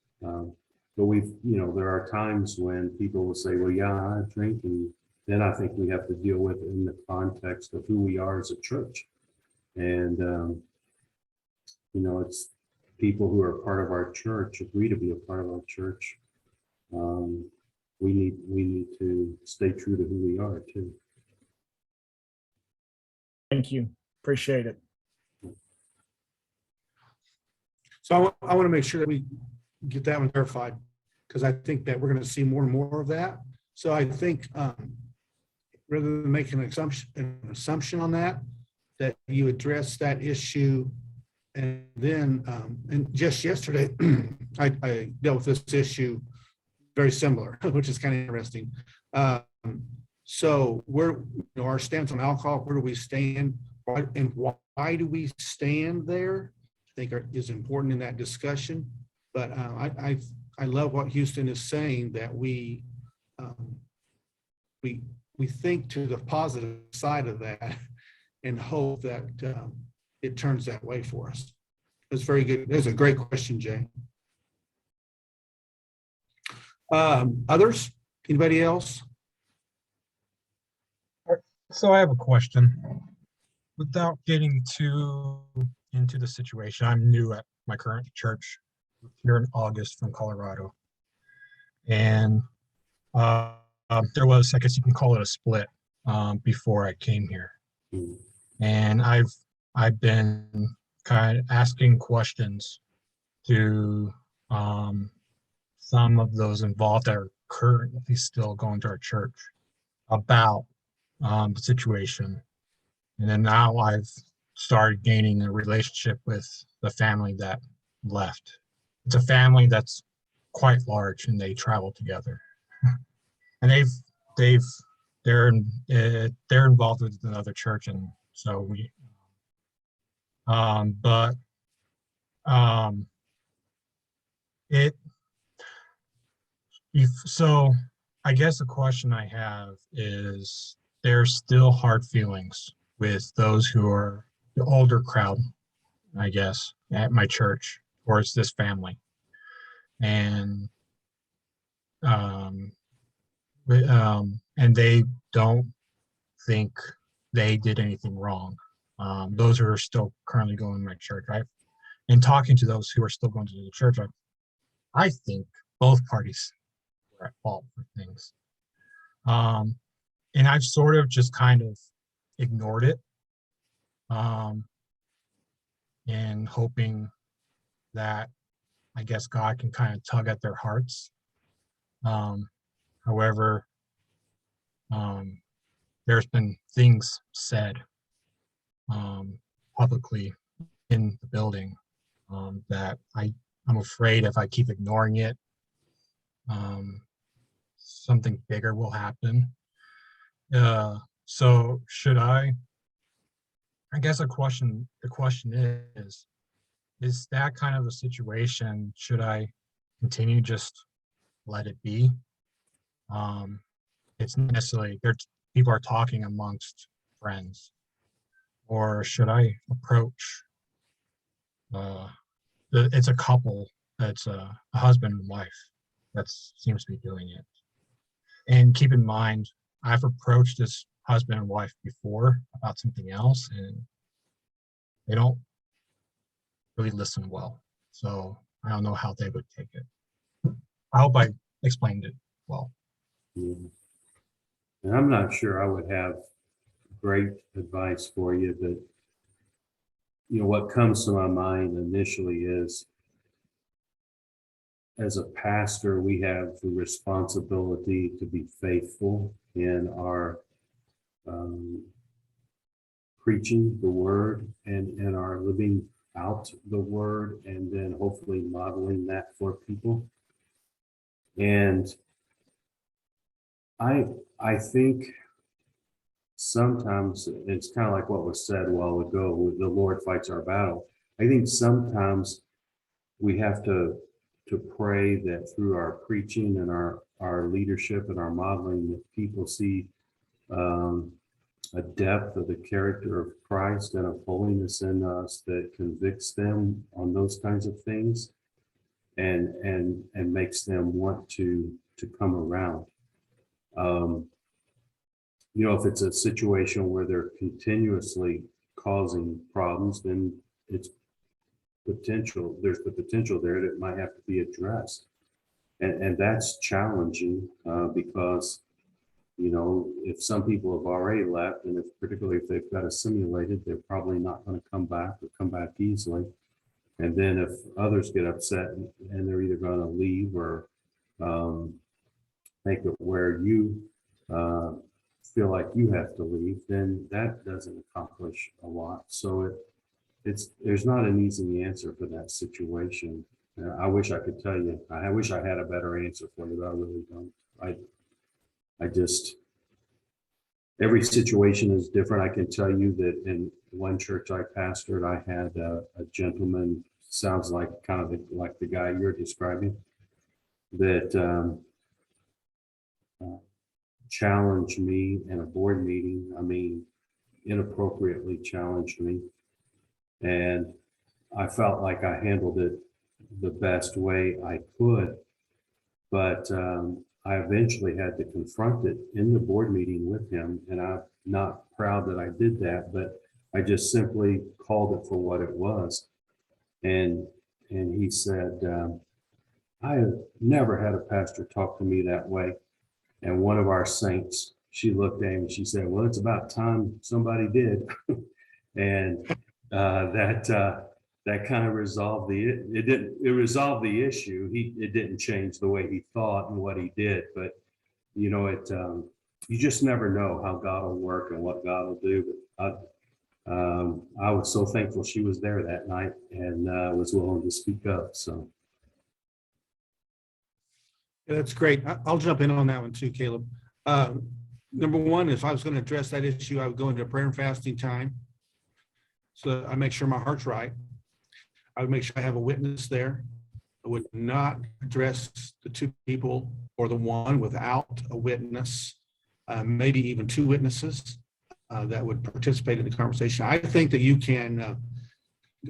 But there are times when people will say, well, yeah, I drink, and then I think we have to deal with it in the context of who we are as a church. And, it's people who are part of our church, agree to be a part of our church. We need to stay true to who we are too. Thank you. Appreciate it. So I want to make sure that we get that one clarified, because I think that we're going to see more and more of that. So I think rather than making an assumption on that, that you address that issue. And then, and just yesterday, I dealt with this issue very similar, which is kind of interesting. So our stance on alcohol, where do we stand? Why do we stand there? I think is important in that discussion. But I love what Houston is saying, that we think to the positive side of that and hope that it turns that way for us. That's very good. That's a great question, Jay. Others? Anybody else? So I have a question. Without getting too into the situation, I'm new at my current church here in August from Colorado. And there was, I guess you can call it a split before I came here. And I've been kind of asking questions to some of those involved that are currently still going to our church about the situation. And then now I've started gaining a relationship with the family that left. It's a family that's quite large, and they travel together. And they're involved with another church, and so so I guess the question I have is, there's still hard feelings with those who are the older crowd, I guess, at my church, or it's this family. And and they don't think they did anything wrong. Those who are still currently going to my church, in talking to those who are still going to the church, I think both parties were at fault for things. And I've sort of just kind of ignored it, and hoping that, I guess, God can kind of tug at their hearts. However, there's been things said publicly in the building that I'm afraid if I keep ignoring it, something bigger will happen. So should I guess the question is that kind of a situation, should I continue just let it be? It's not necessarily people are talking amongst friends, or should I approach it's a couple, it's a husband and wife that seems to be doing it. And keep in mind, I've approached this husband and wife before about something else, and they don't really listen well. So I don't know how they would take it. I hope I explained it well. And I'm not sure I would have great advice for you, but what comes to my mind initially is, as a pastor, we have the responsibility to be faithful in our preaching the word and in our living out the word, and then hopefully modeling that for people. And I think sometimes it's kind of like what was said a while ago, the Lord fights our battle. I think sometimes we have to pray that through our preaching and our leadership and our modeling, that people see a depth of the character of Christ and a holiness in us that convicts them on those kinds of things, and makes them want to come around. If it's a situation where they're continuously causing problems, then there's the potential there that it might have to be addressed. And that's challenging because You know, if some people have already left, and if particularly if they've got assimilated, they're probably not going to come back or come back easily. And then if others get upset and they're either going to leave or make it where you feel like you have to leave, then that doesn't accomplish a lot. So there's not an easy answer for that situation. I wish I could tell you. I wish I had a better answer for you, but I really don't. I just, every situation is different. I can tell you that in one church I pastored, I had a gentleman, sounds like kind of like the guy you're describing, that challenged me in a board meeting. I mean, inappropriately challenged me. And I felt like I handled it the best way I could. But I eventually had to confront it in the board meeting with him. And I'm not proud that I did that, but I just simply called it for what it was. And he said, I have never had a pastor talk to me that way. And one of our saints, she looked at me and she said, well, it's about time somebody did. And that kind of resolved it resolved the issue. It didn't change the way he thought and what he did, but you know, you just never know how God will work and what God will do. But I was so thankful she was there that night and was willing to speak up. So. Yeah, that's great. I'll jump in on that one too, Caleb. Number one, if I was going to address that issue, I would go into prayer and fasting time. So I make sure my heart's right. I would make sure I have a witness there. I would not address the two people or the one without a witness, maybe even two witnesses that would participate in the conversation. I think that you can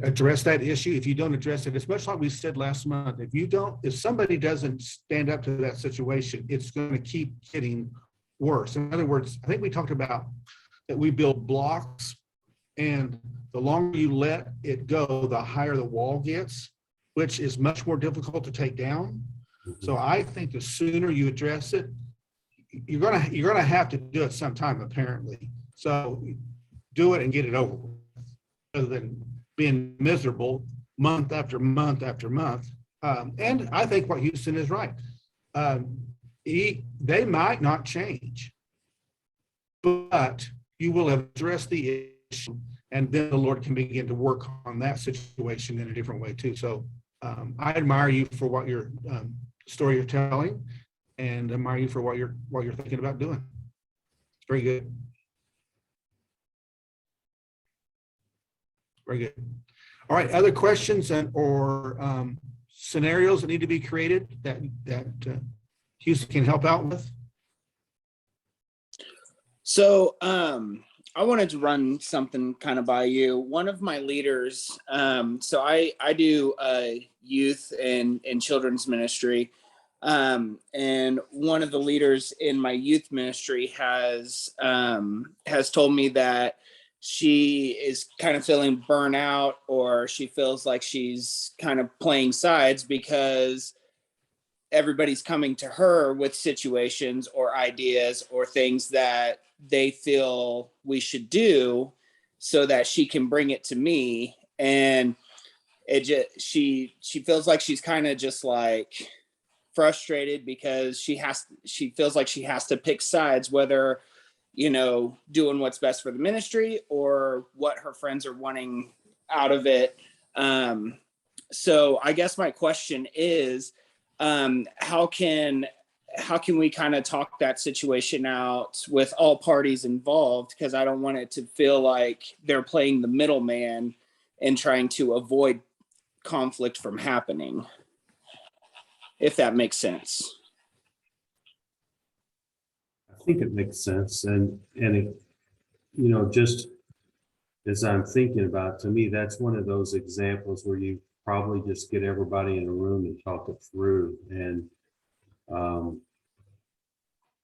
address that issue. If you don't address it, it's much like we said last month. If somebody doesn't stand up to that situation, it's going to keep getting worse. In other words, I think we talked about that we build blocks, and the longer you let it go, the higher the wall gets, which is much more difficult to take down. So I think the sooner you address it, you're gonna have to do it sometime, apparently. So do it and get it over with, rather than being miserable month after month after month. And I think what Houston is right. They might not change, but you will have addressed the issue, and then the Lord can begin to work on that situation in a different way too. So I admire you for what your story you're telling, and admire you for what you're thinking about doing. It's very good. Very good. All right, other questions or scenarios that need to be created that Houston can help out with? So I wanted to run something kind of by you. One of my leaders, so I do youth and children's ministry. And one of the leaders in my youth ministry has told me that she is kind of feeling burnout, or she feels like she's kind of playing sides because everybody's coming to her with situations or ideas or things that they feel we should do so that she can bring it to me. And she feels like she's kind of just like frustrated because she feels like she has to pick sides, whether, you know, doing what's best for the ministry or what her friends are wanting out of it. So I guess my question is, how can we kind of talk that situation out with all parties involved? Because I don't want it to feel like they're playing the middleman and trying to avoid conflict from happening, if that makes sense. I think it makes sense. And it, you know, just as I'm thinking about, to me, that's one of those examples where you probably just get everybody in a room and talk it through. And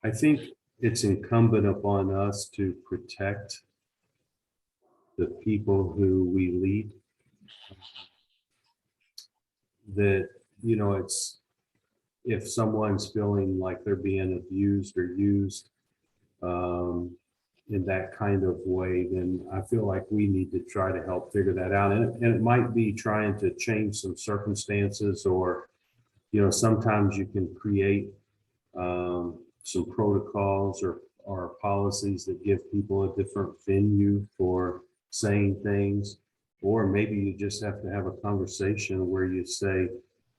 I think it's incumbent upon us to protect the people who we lead. That, you know, it's, if someone's feeling like they're being abused or used, in that kind of way, then I feel like we need to try to help figure that out. And it might be trying to change some circumstances, or, sometimes you can create some protocols or policies that give people a different venue for saying things. Or maybe you just have to have a conversation where you say,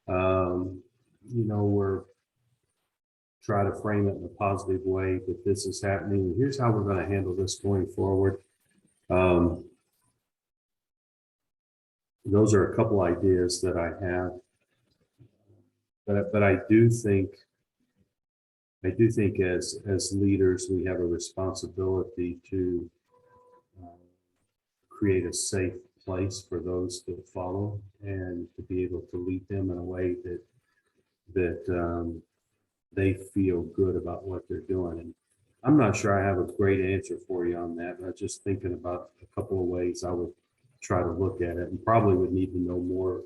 we're try to frame it in a positive way, that this is happening, and here's how we're going to handle this going forward. Those are a couple ideas that I have, but I do think as leaders, we have a responsibility to create a safe place for those to follow, and to be able to lead them in a way that they feel good about what they're doing. And I'm not sure I have a great answer for you on that, but I'm just thinking about a couple of ways I would try to look at it, and probably would need to know more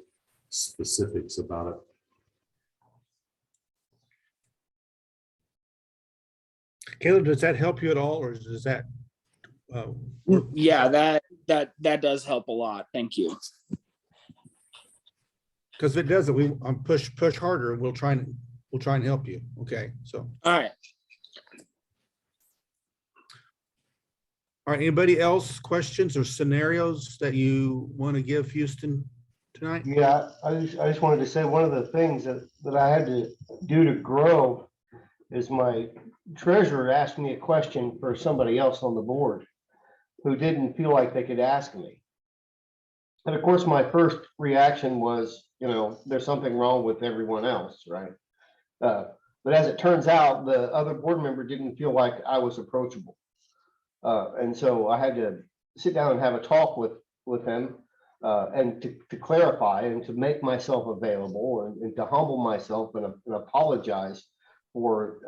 specifics about it. Caleb, does that help you at all, or does that? Yeah, that does help a lot. Thank you. Because if it doesn't, we push harder, and we'll try and help you. Okay, so. All right. All right, anybody else questions or scenarios that you want to give Houston tonight? Yeah, I just wanted to say, one of the things that I had to do to grow is my treasurer asked me a question for somebody else on the board who didn't feel like they could ask me. And of course, my first reaction was, there's something wrong with everyone else, right? But as it turns out, the other board member didn't feel like I was approachable. And so I had to sit down and have a talk with him and to clarify and to make myself available and to humble myself and apologize for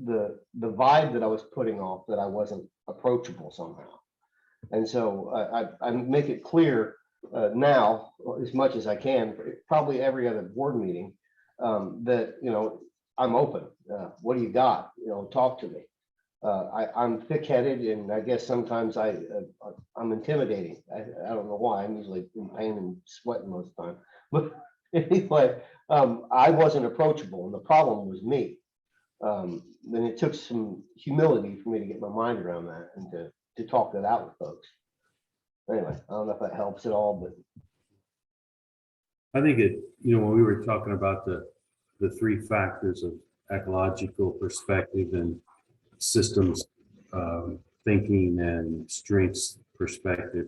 the vibe that I was putting off, that I wasn't approachable somehow. And so I make it clear now, as much as I can, probably every other board meeting, that, I'm open. What do you got? Talk to me. I'm thick-headed, and I guess sometimes I'm intimidating. I don't know why. I'm usually in pain and sweating most of the time. But anyway, I wasn't approachable, and the problem was me. Then it took some humility for me to get my mind around that and to talk that out with folks. Anyway, I don't know if that helps at all, but I think when we were talking about the three factors of ecological perspective and systems thinking and strengths perspective,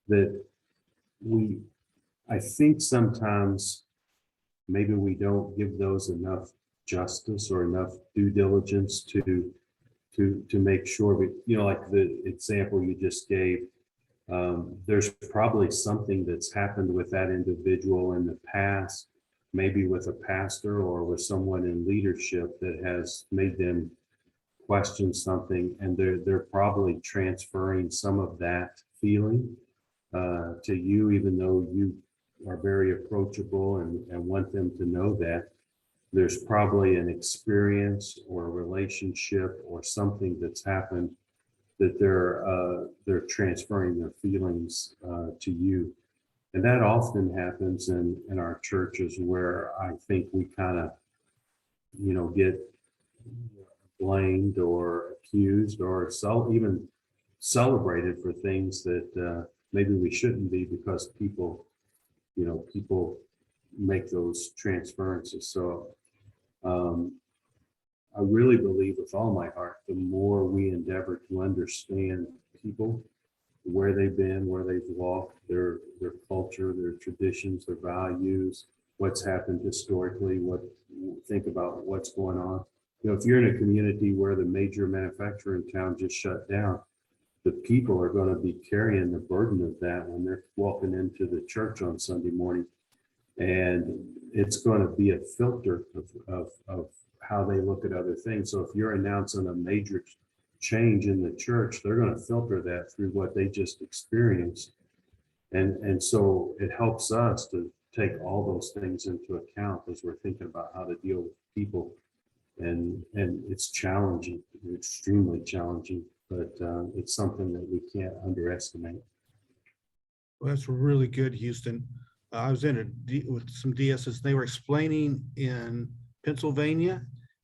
that I think sometimes maybe we don't give those enough justice or enough due diligence to make sure like the example you just gave, there's probably something that's happened with that individual in the past, maybe with a pastor or with someone in leadership, that has made them question something, and they're probably transferring some of that feeling to you, even though you are very approachable and want them to know that. There's probably an experience or a relationship or something that's happened that they're transferring their feelings to you. And that often happens in our churches, where I think we kind of get blamed or accused or even celebrated for things that maybe we shouldn't be, because people make those transferences. So I really believe with all my heart, the more we endeavor to understand people, where they've been, where they've walked, their culture, their traditions, their values, what's happened historically, think about what's going on. If you're in a community where the major manufacturer in town just shut down, the people are going to be carrying the burden of that when they're walking into the church on Sunday morning. And it's going to be a filter of how they look at other things. So if you're announcing a major change in the church, they're going to filter that through what they just experienced. And so it helps us to take all those things into account as we're thinking about how to deal with people And it's challenging, extremely challenging, but it's something that we can't underestimate. Well, that's really good, Houston. I was with some DSs. They were explaining in Pennsylvania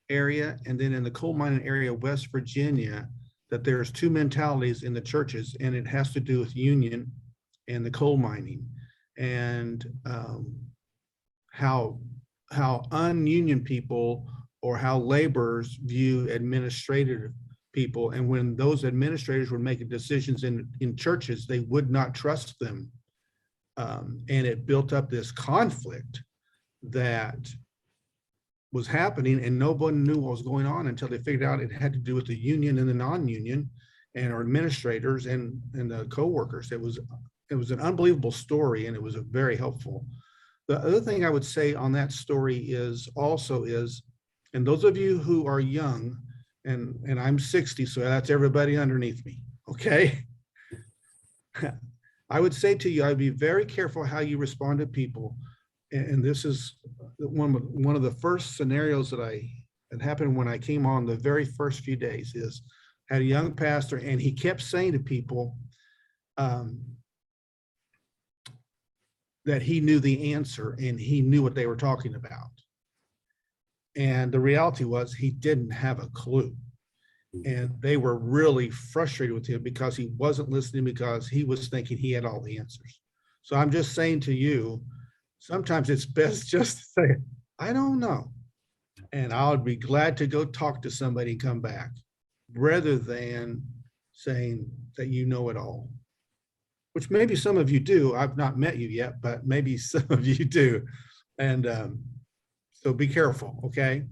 area and then in the coal mining area, West Virginia, that there's two mentalities in the churches, and it has to do with union and the coal mining, and how ununion people or how laborers view administrative people. And when those administrators were making decisions in churches, they would not trust them. And it built up this conflict that was happening, and nobody knew what was going on until they figured out it had to do with the union and the non-union and our administrators and the co-workers. It was an unbelievable story, and it was very helpful. The other thing I would say on that story is, and those of you who are young, and I'm 60, so that's everybody underneath me, okay? I would say to you, I'd be very careful how you respond to people. And this is one of the first scenarios that happened when I came on the very first few days. Is had a young pastor, and he kept saying to people that he knew the answer and he knew what they were talking about. And the reality was he didn't have a clue. And they were really frustrated with him because he wasn't listening, because he was thinking he had all the answers. So I'm just saying to you, sometimes it's best just to say, I don't know. And I'll be glad to go talk to somebody and come back, rather than saying that you know it all, which maybe some of you do. I've not met you yet, but maybe some of you do. And so be careful, okay?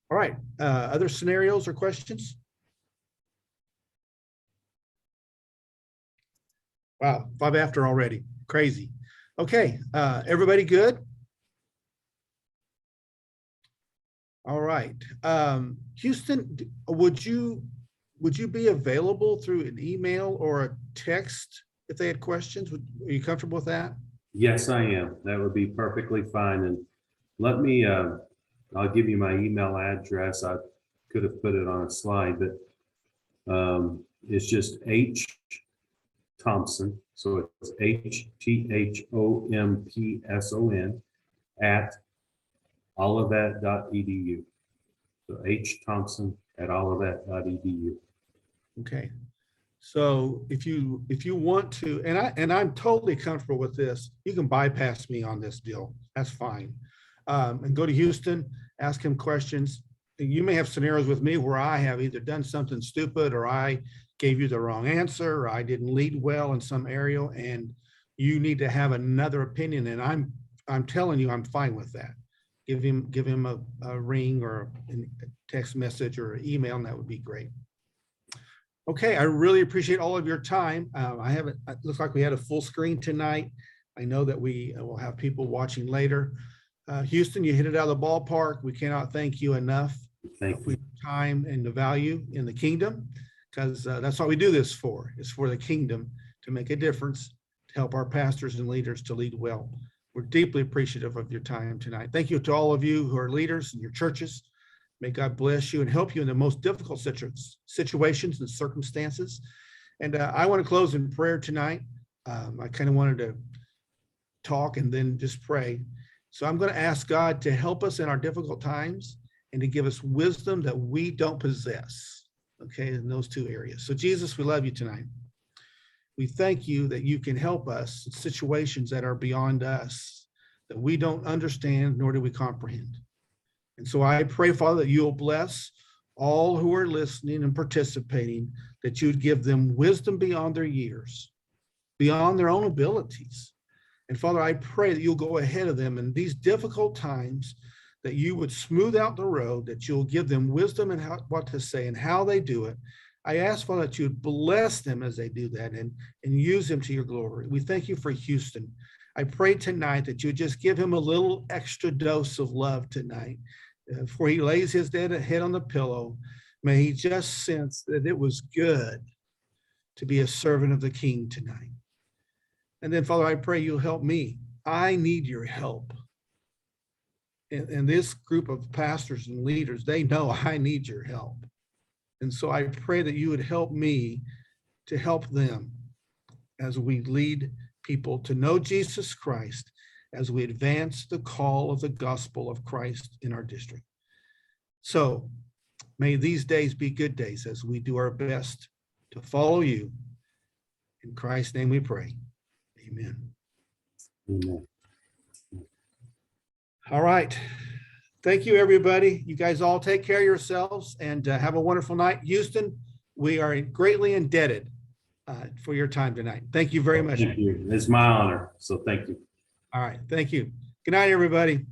All right, other scenarios or questions? Wow, 5 after already, crazy. Okay, everybody good? All right, Houston, would you be available through an email or a text if they had questions? Are you comfortable with that? Yes, I am. That would be perfectly fine. And let me, I'll give you my email address. I could have put it on a slide, but it's just H Thompson. So it's HTHOMPSON at olivet.edu. So H Thompson at olivet.edu. Okay. So if you want to, and I'm totally comfortable with this, you can bypass me on this deal. That's fine. And go to Houston, ask him questions. You may have scenarios with me where I have either done something stupid, or I gave you the wrong answer, or I didn't lead well in some area, and you need to have another opinion. And I'm telling you, I'm fine with that. Give him a ring or a text message or an email, and that would be great. Okay, I really appreciate all of your time. It looks like we had a full screen tonight. I know that we will have people watching later. Houston, you hit it out of the ballpark. We cannot thank you enough Thank for you. your time and the value in the kingdom, because that's what we do this for. It's for the kingdom, to make a difference, to help our pastors and leaders to lead well. We're deeply appreciative of your time tonight. Thank you to all of you who are leaders in your churches. May God bless you and help you in the most difficult situations and circumstances. And I want to close in prayer tonight. I kind of wanted to talk and then just pray. So I'm going to ask God to help us in our difficult times and to give us wisdom that we don't possess, okay, in those two areas. So Jesus, we love you tonight. We thank you that you can help us in situations that are beyond us, that we don't understand, nor do we comprehend. And so I pray, Father, that you'll bless all who are listening and participating, that you'd give them wisdom beyond their years, beyond their own abilities. And Father, I pray that you'll go ahead of them in these difficult times, that you would smooth out the road, that you'll give them wisdom and what to say and how they do it. I ask, Father, that you'd bless them as they do that and use them to your glory. We thank you for Houston. I pray tonight that you just give him a little extra dose of love tonight. Before he lays his dead head on the pillow, may he just sense that it was good to be a servant of the King tonight. And then, Father, I pray you'll help me. I need your help. and this group of pastors and leaders, they know I need your help. And so I pray that you would help me to help them as we lead people to know Jesus Christ, as we advance the call of the gospel of Christ in our district. So may these days be good days as we do our best to follow you. In Christ's name we pray. Amen. Amen. All right. Thank you, everybody. You guys all take care of yourselves and have a wonderful night. Houston, we are greatly indebted for your time tonight. Thank you very much. Thank you. It's my honor. So thank you. All right. Thank you. Good night, everybody.